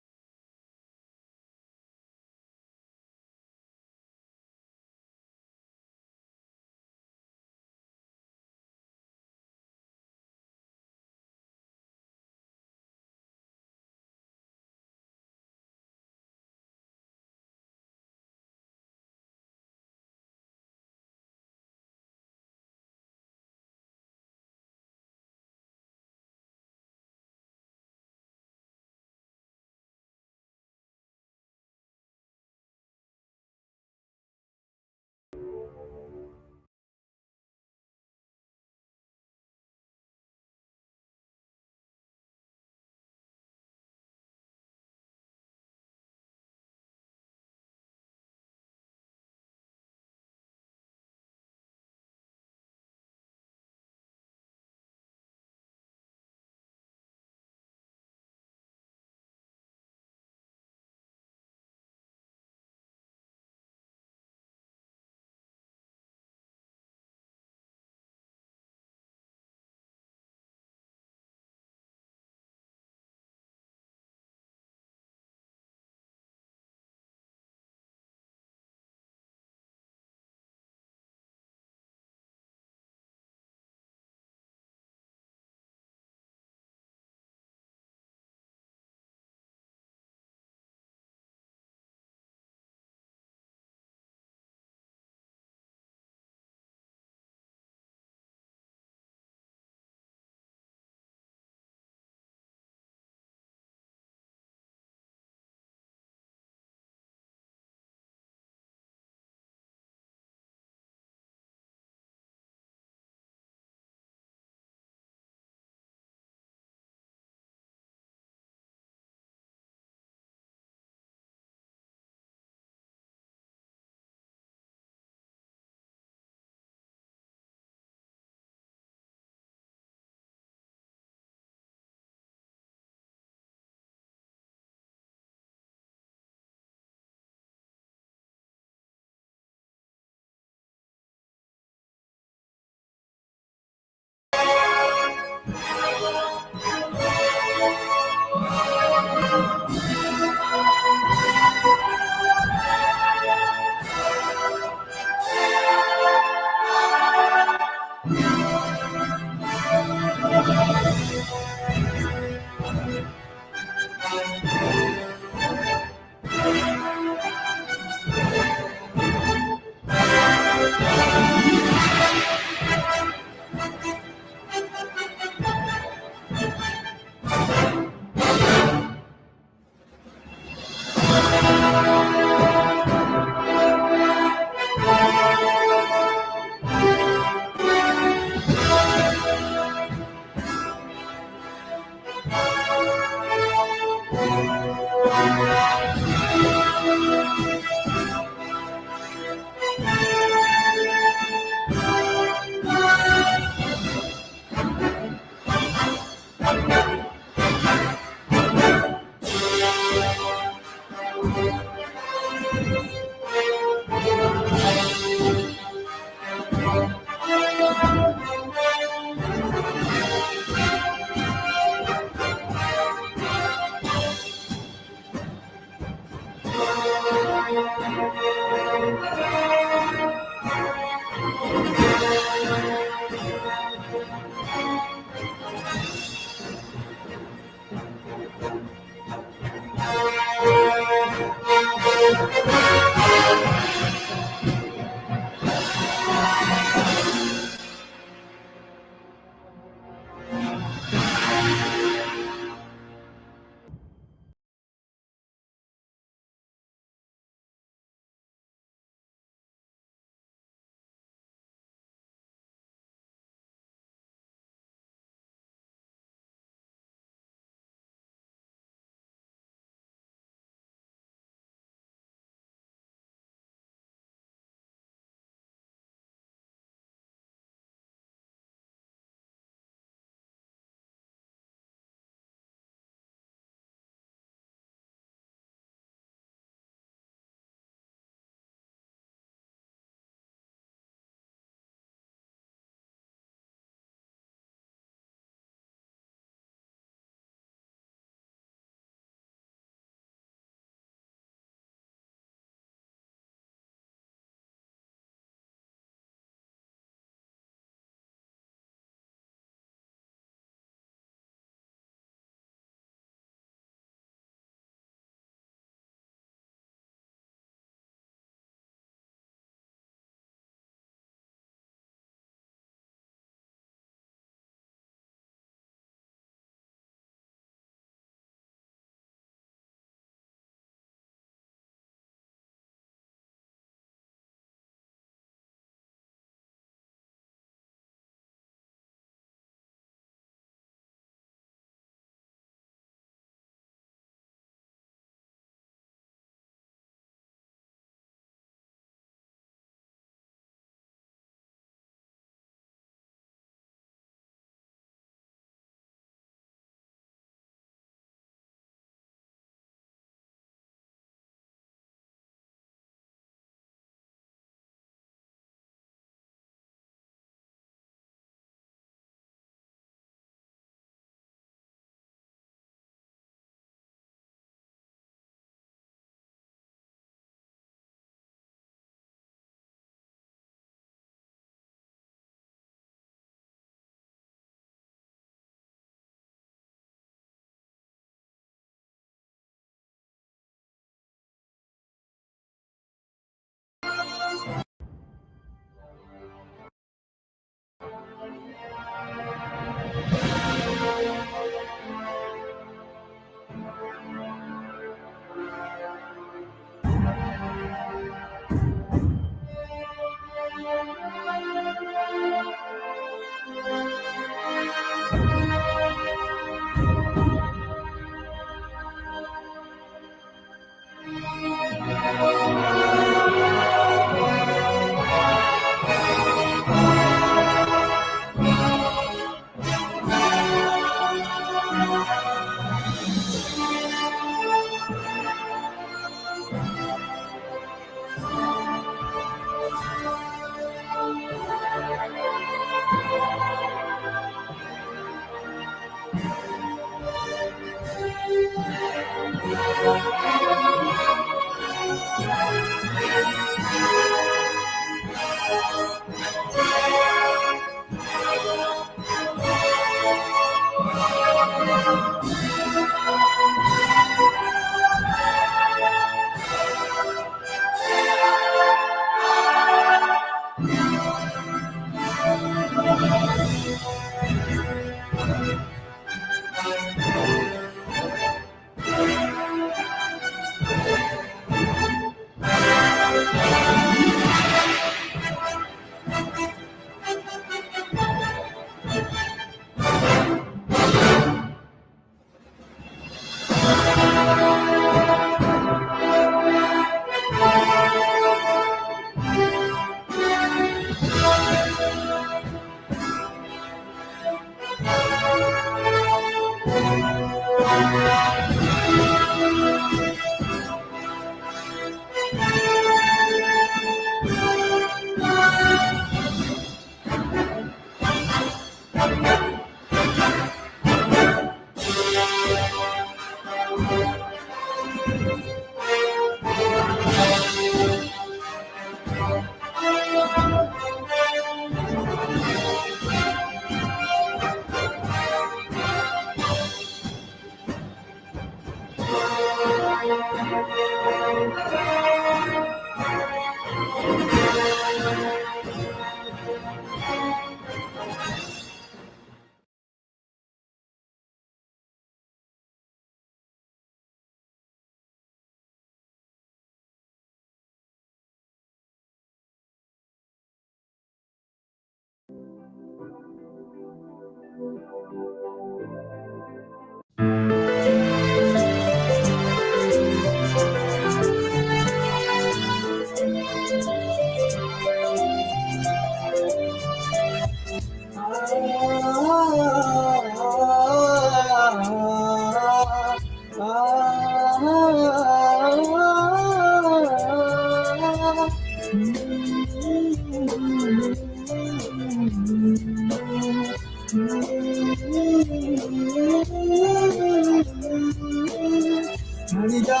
மனிதா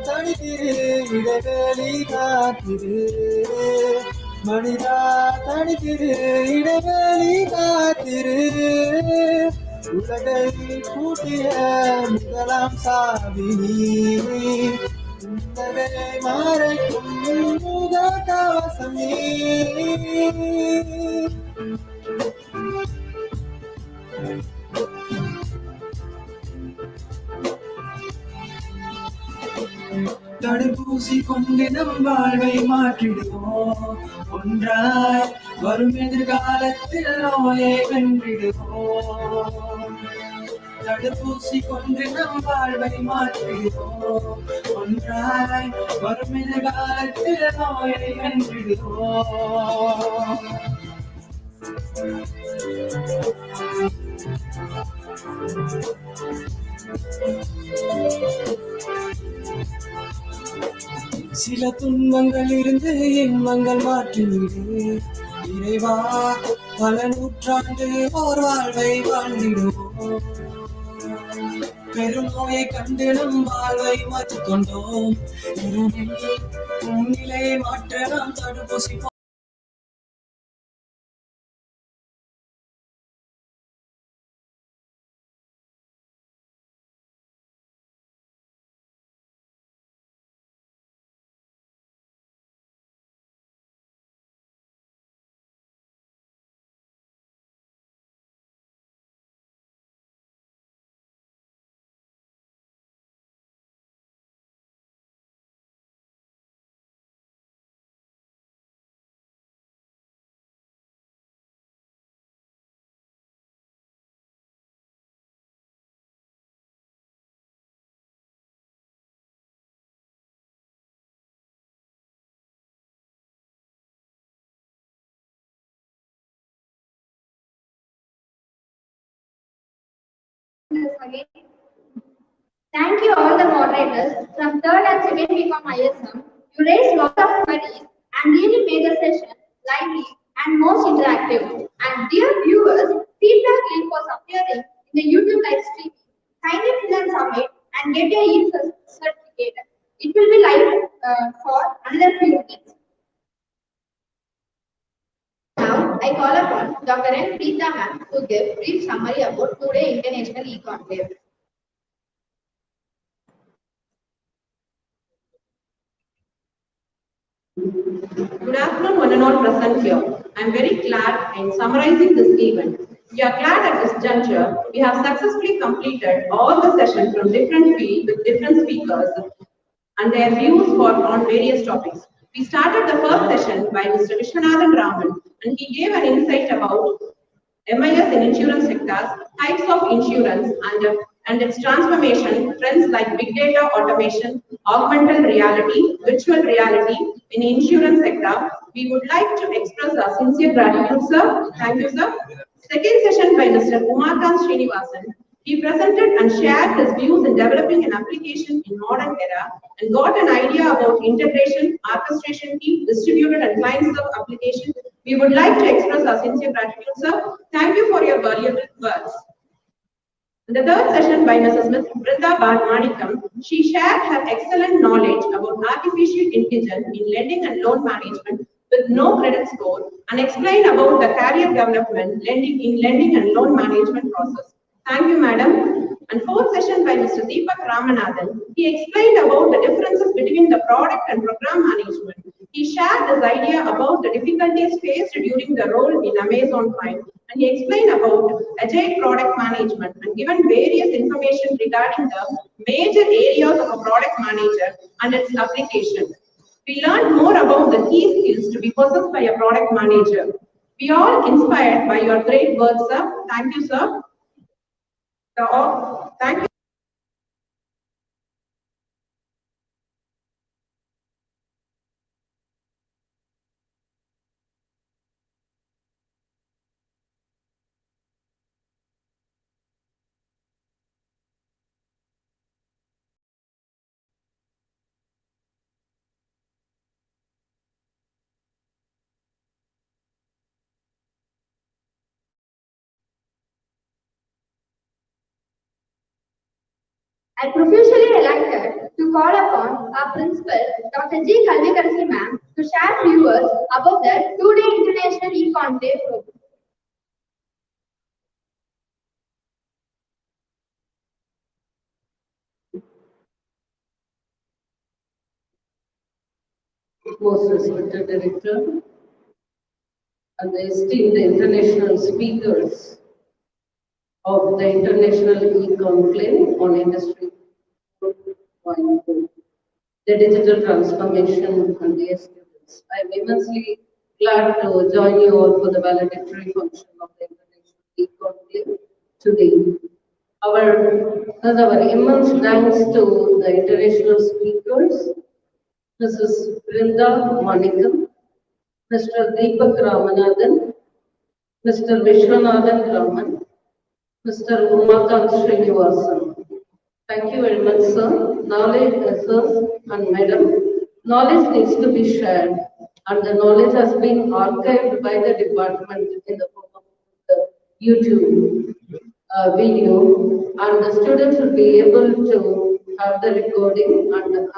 தனித்திரு இடைவெளி காத்திரு மனிதா தனித்திரு இடைவெளி காத்திரு உலகை கூட்டிய முதலாம் சாவினி உலகை மறைக்கும் முக கவசம் நீ தடுப்பூசி கொண்டு நம் வாழ்வை மாற்றிடுவோம் ஒன்றாய் வரும் எதிர்காலத்தில் நோயை வென்றிடுவோம் தடுப்பூசி கொண்டு நம் வாழ்வை மாற்றிடுவோம் ஒன்றாய் வரும் எதிர்காலத்தில் நோயை வென்றிடுவோம் சில துன்பங்கள் இருந்து இன்பங்கள் மாற்றிவிடு இறைவா பல நூற்றாண்டு ஓர் வாழ்வை வாழ்ந்திடுவோம் பெரும் நோயை கண்டு நம் வாழ்வை மாற்றிக்கொண்டோம் நிலையை மாற்ற நாம் தடுப்பூசி again. Thank you all the moderators from third and second week of ISM. You raised lots of queries and really made the session lively and most interactive. And dear viewers, feedback link was appearing in the YouTube live stream. Kindly fill and submit and get your certificate. It will be live for another few minutes. Now, I call upon Dr. N. Preeta ma'am to give brief summary about today's International E-conclave. Good afternoon, one and all present here. I am very glad in summarizing this event. We are glad at this juncture we have successfully completed all the sessions from different fields with different speakers and their views on various topics. We started the first session by Mr. Ramanadan, and he gave an insight about MIS in insurance sectors, types of insurance, and its transformation, trends like big data automation, augmented reality, virtual reality in the insurance sector. We would like to express our sincere gratitude, sir. Thank you, sir. Second session by Mr. Umakant Srinivasan. He presented and shared his views in developing an application in modern era and got an idea about integration, orchestration key, distributed and client-server application. We would like to express our sincere gratitude, sir. Thank you for your valuable words. In the third session by Mrs. Brinda Manikam, she shared her excellent knowledge about artificial intelligence in lending and loan management with no credit score and explained about the career development in lending and loan management process. Thank you, madam. And fourth session by Mr. Deepak Ramanadan, he explained about the differences between the product and program management. He shared his idea about the difficulties faced during the role in Amazon Prime, and he explained about Agile product management and given various information regarding the major areas of a product manager and its application. We learned more about the key skills to be possessed by a product manager. We are inspired by your great work, sir. Thank you, sir. Thank you. I profusely elected to call upon our principal, Dr. G. Kalvikarasi ma'am, to share viewers about the 2-day international E-conclave program. Most respected director and the esteemed international speakers of the International E-conclave on Industry 4.0, the digital transformation and the students. I am immensely glad to join you all for the valedictory function of the International E-conclave today. Our immense thanks to the international speakers, Mrs. Brinda Manikam, Mr. Deepak Ramanadan, Mr. Vishwanathan Raman, Mr. Umakant Srinivasan. Thank you very much, sir. Knowledge, sir and madam, knowledge needs to be shared, and the knowledge has been archived by the department in the form of the YouTube video, and the students will be able to have the recording. And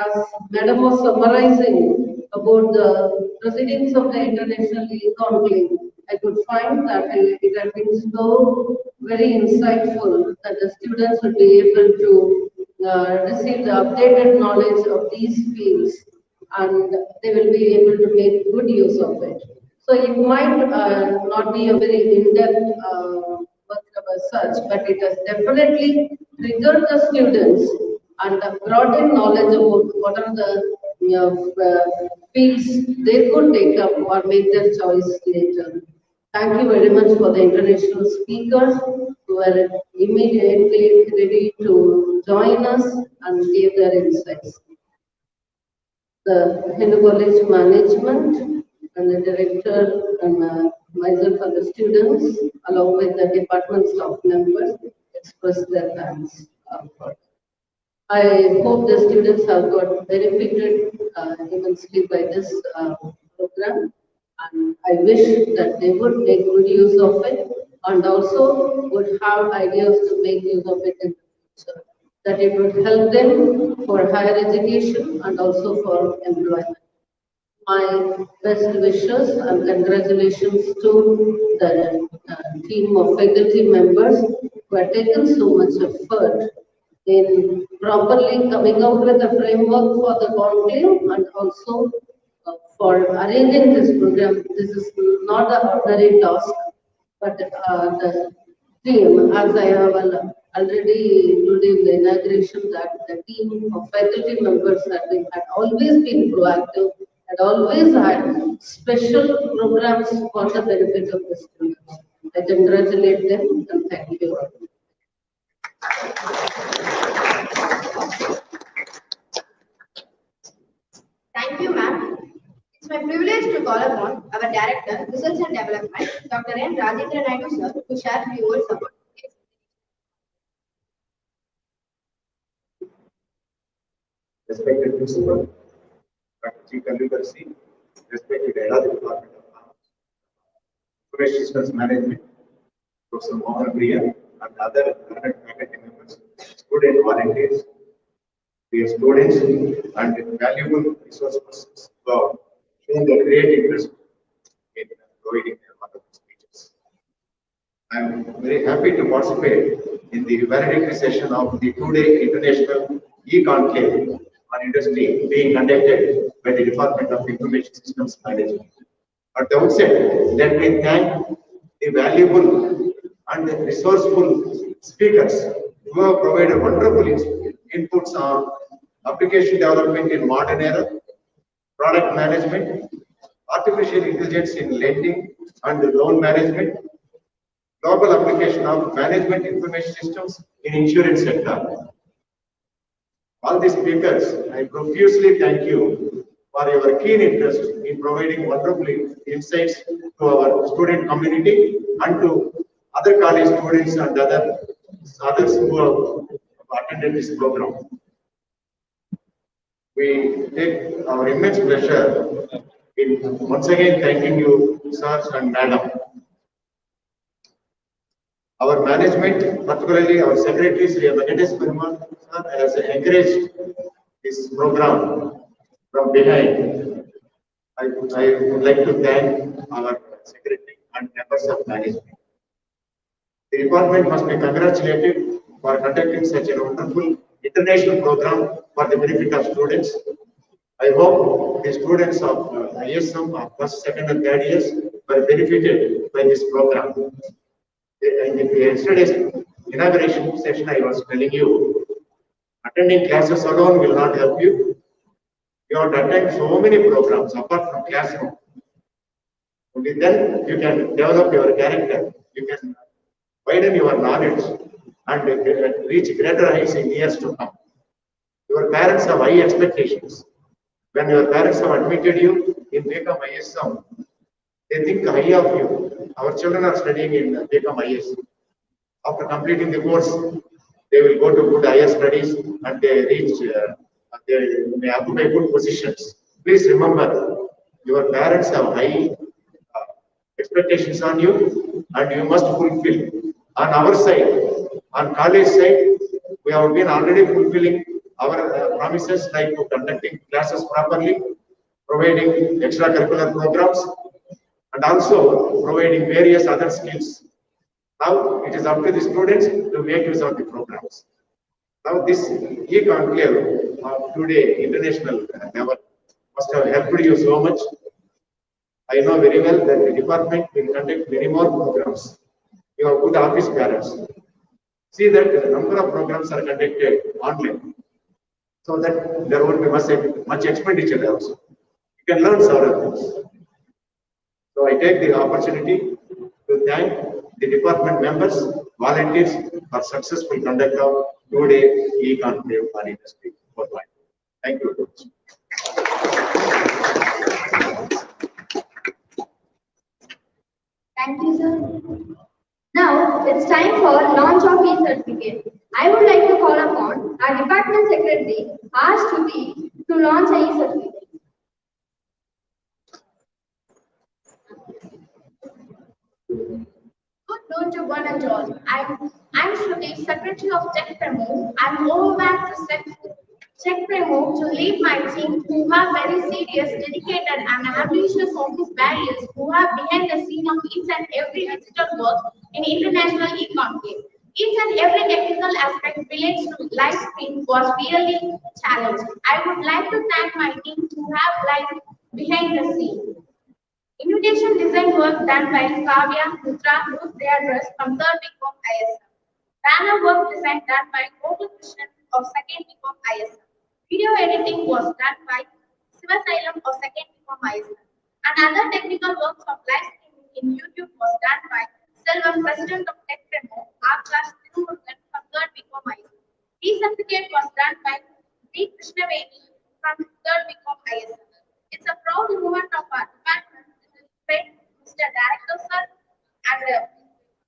as madam was summarizing about the proceedings of the International E-conclave, I could find that it had been so very insightful that the students will be able to receive the updated knowledge of these fields, and they will be able to make good use of it. So it might not be a very in-depth workshop as such, but it has definitely triggered the students and brought in knowledge about what are the fields they could take up or make their choice later. Thank you very much for the international speakers who were immediately ready to join us and give their insights. The Hindu College management and the director and myself and the students, along with the department staff members, express their thanks. I hope the students have got benefited immensely by this program, and I wish that they would make good use of it and also would have ideas to make use of it in the future, that it would help them for higher education and also for employment. My best wishes and congratulations to the team of faculty members who have taken so much effort in properly coming out with a framework for the conclave and also for arranging this program. This is not an ordinary task, but the team, as I have already included in the inauguration, that the team of faculty members had always been proactive and always had special programs for the benefit of the students. I congratulate them and thank you all. Thank you, ma'am. It's my privilege to call upon our Director, Research and Development, Dr. N. Rajendra Naidu, sir, to share few words about it. respected principal, Dr. G. Kallikarsi, respected head of the Department of Information Systems Management, Professor Mohan Priya, and other faculty members, student volunteers, dear students, and valuable resource persons who have shown their great interest in providing their wonderful speeches. I am very happy to participate in the valedictory session of the two-day International E-conclave on industry being conducted by the Department of Information Systems Management. At the outset, let me thank the valuable and resourceful speakers who have provided wonderful inputs on application development in modern era, product management, artificial intelligence in lending and loan management, global application of management information systems in insurance sector. All these speakers, I profusely thank you for your keen interest in providing wonderful insights to our student community and to other college students and others who have attended this program. We take our immense pleasure in once again thanking you, sirs and madam. Our management, particularly our secretary, Sri Venkatesh Perumal, has encouraged this program from behind. I would like to thank our secretary and members of management. The department must be congratulated for conducting such a wonderful international program for the benefit of students. I hope the students of ISM of first, second, and third years were benefited by this program. In yesterday's inauguration session, I was telling you, attending classes alone will not help you. You have to attend so many programs apart from classroom. Only then you can develop your character. You can widen your knowledge and reach greater heights in years to come. Your parents have high expectations. When your parents have admitted you in become ISM, they think high of you. Our children are studying in become ISM. After completing the course, they will go to good higher studies and they reach, they may occupy good positions. Please remember, your parents have high expectations on you and you must fulfill. On our side, on college side, we have been already fulfilling our promises like conducting classes properly, providing extracurricular programs, and also providing various other skills. Now it is up to the students to make use of the programs. Now this E-conclave of today international level must have helped you so much. I know very well that the department will conduct many more programs. You have good office parents. See that the number of programs are conducted online, so that there won't be much expenditure also. You can learn several things. So I take the opportunity to thank the department members, volunteers for successful conduct of two-day E-conclave on industry worldwide. Thank you. Thank you, sir. Now it's time for launch of e-certificate. I would like to call upon our department secretary, R. Shruti, to launch an e-certificate. Good noon to one and all. I'm Shruti, Secretary of Tech Promo. I'm overwhelmed to Tech Promo to lead my team who are very serious, dedicated, and ambitious office barriers who are behind the scene of each and every digital work in international e-conclave. Each and every technical aspect relates to live stream was really challenged. I would like to thank my team who have live behind the scene. Invitation design work done by Kavya, Mitra, Ruth Deadress from 3rd week of ISM. Banner work design done by Gokul Krishnan of 2nd week of ISM. Video editing was done by Sivasalam of 2nd week of ISM. And other technical works of live streaming in YouTube was done by Selvam, President of Tech Promo, R-Tirumurugan from 3rd week of ISM. E-certificate was done by B. Krishnaveni from 3rd week of ISM. It's a proud moment of our department. Mr. Director Sir and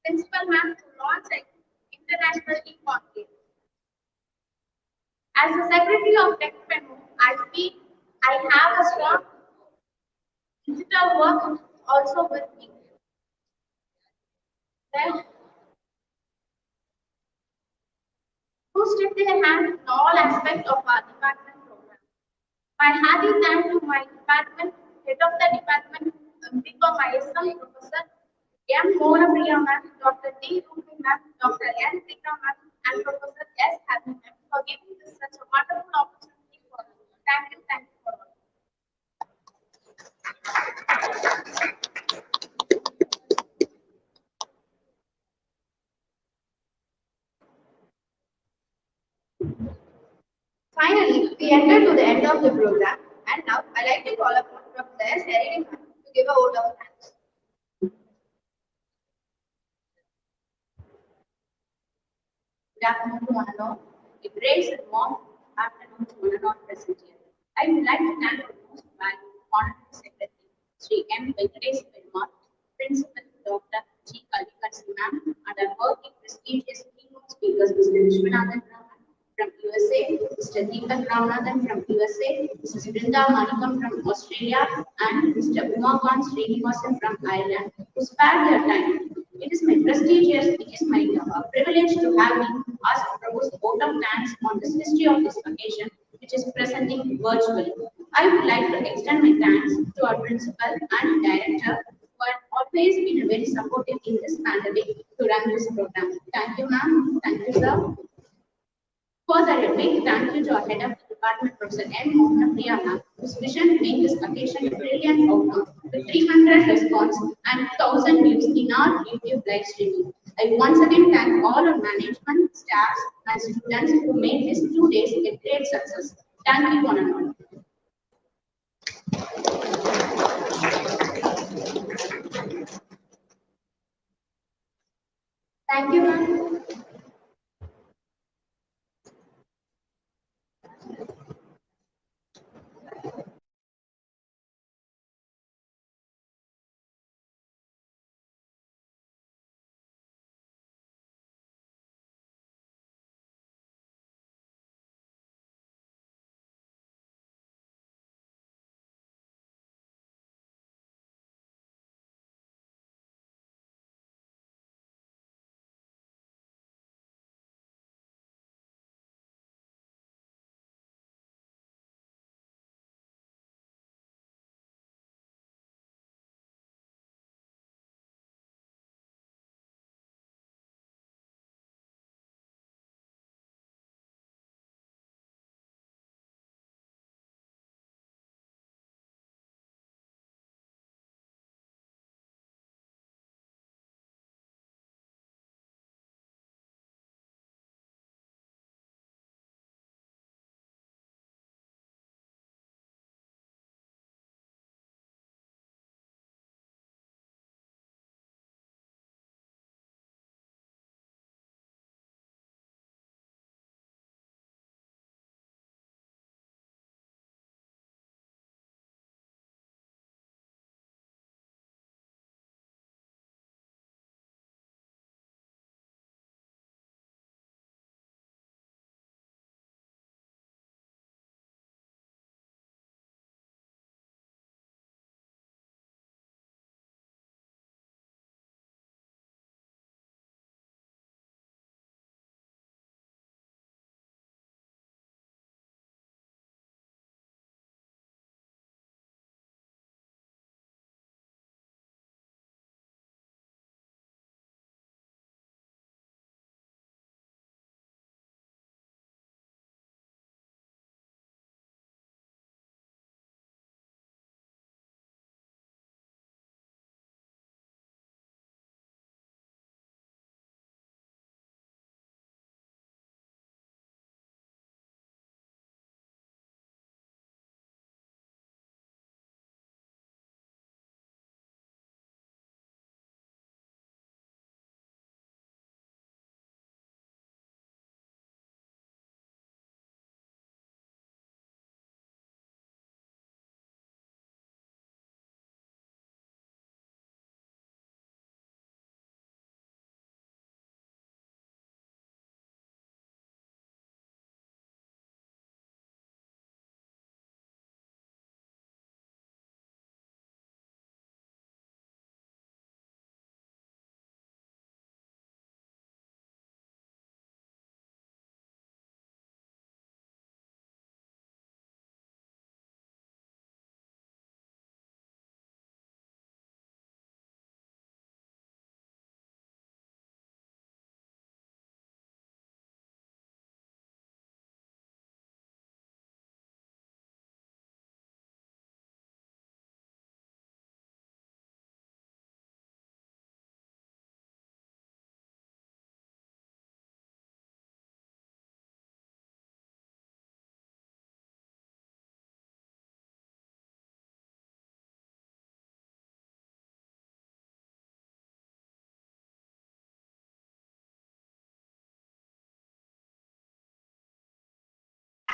Principal Ma'am to launch an international e-conclave. As the Secretary of Tech Memo, I feel I have a strong digital work also with me. Then, who stood their hand in all aspects of our department program. My hearty thanks to my department, head of the department, Deepak ISM Professor M. Morapriya ma'am, Dr. D. Rupi ma'am, Dr. N. Rika ma'am, and Professor S. Happy ma'am for giving us such a wonderful opportunity for us. Thank you for all. Finally, we enter to the end of the program, and now I like to call upon Professor S. Harry to give a vote of thanks. Good afternoon to one and all. A great and warm afternoon to one and all present here. I would like to thank the most valued Honorary Secretary, Sri M. Venkatesh Perumal, Principal Dr. G. Kallikarsi ma'am, and our working prestigious keynote speakers, Mr. Vishwanathan Raman from USA, Mr. Deepak Ramanadan from USA, Mrs. Brinda Manikam from Australia, and Mr. Umakant Srinivasan from Ireland, who spared their time. It is my privilege to have been asked to propose a vote of thanks on this history of this occasion, which is presenting virtually. I would like to extend my thanks to our principal and director who have always been very supportive in this pandemic to run this program. Thank you, ma'am. Thank you, sir. Further, a big thank you to our head of the department, Professor M. Mohammad ma'am, whose vision made this occasion a brilliant outcome with 300 response and 1,000 views in our YouTube live streaming. I once again thank all our management, staffs, and students who made these 2 days a great success. Thank you, one and all. Thank you, ma'am.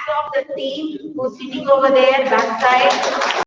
of the team who's sitting over there backside.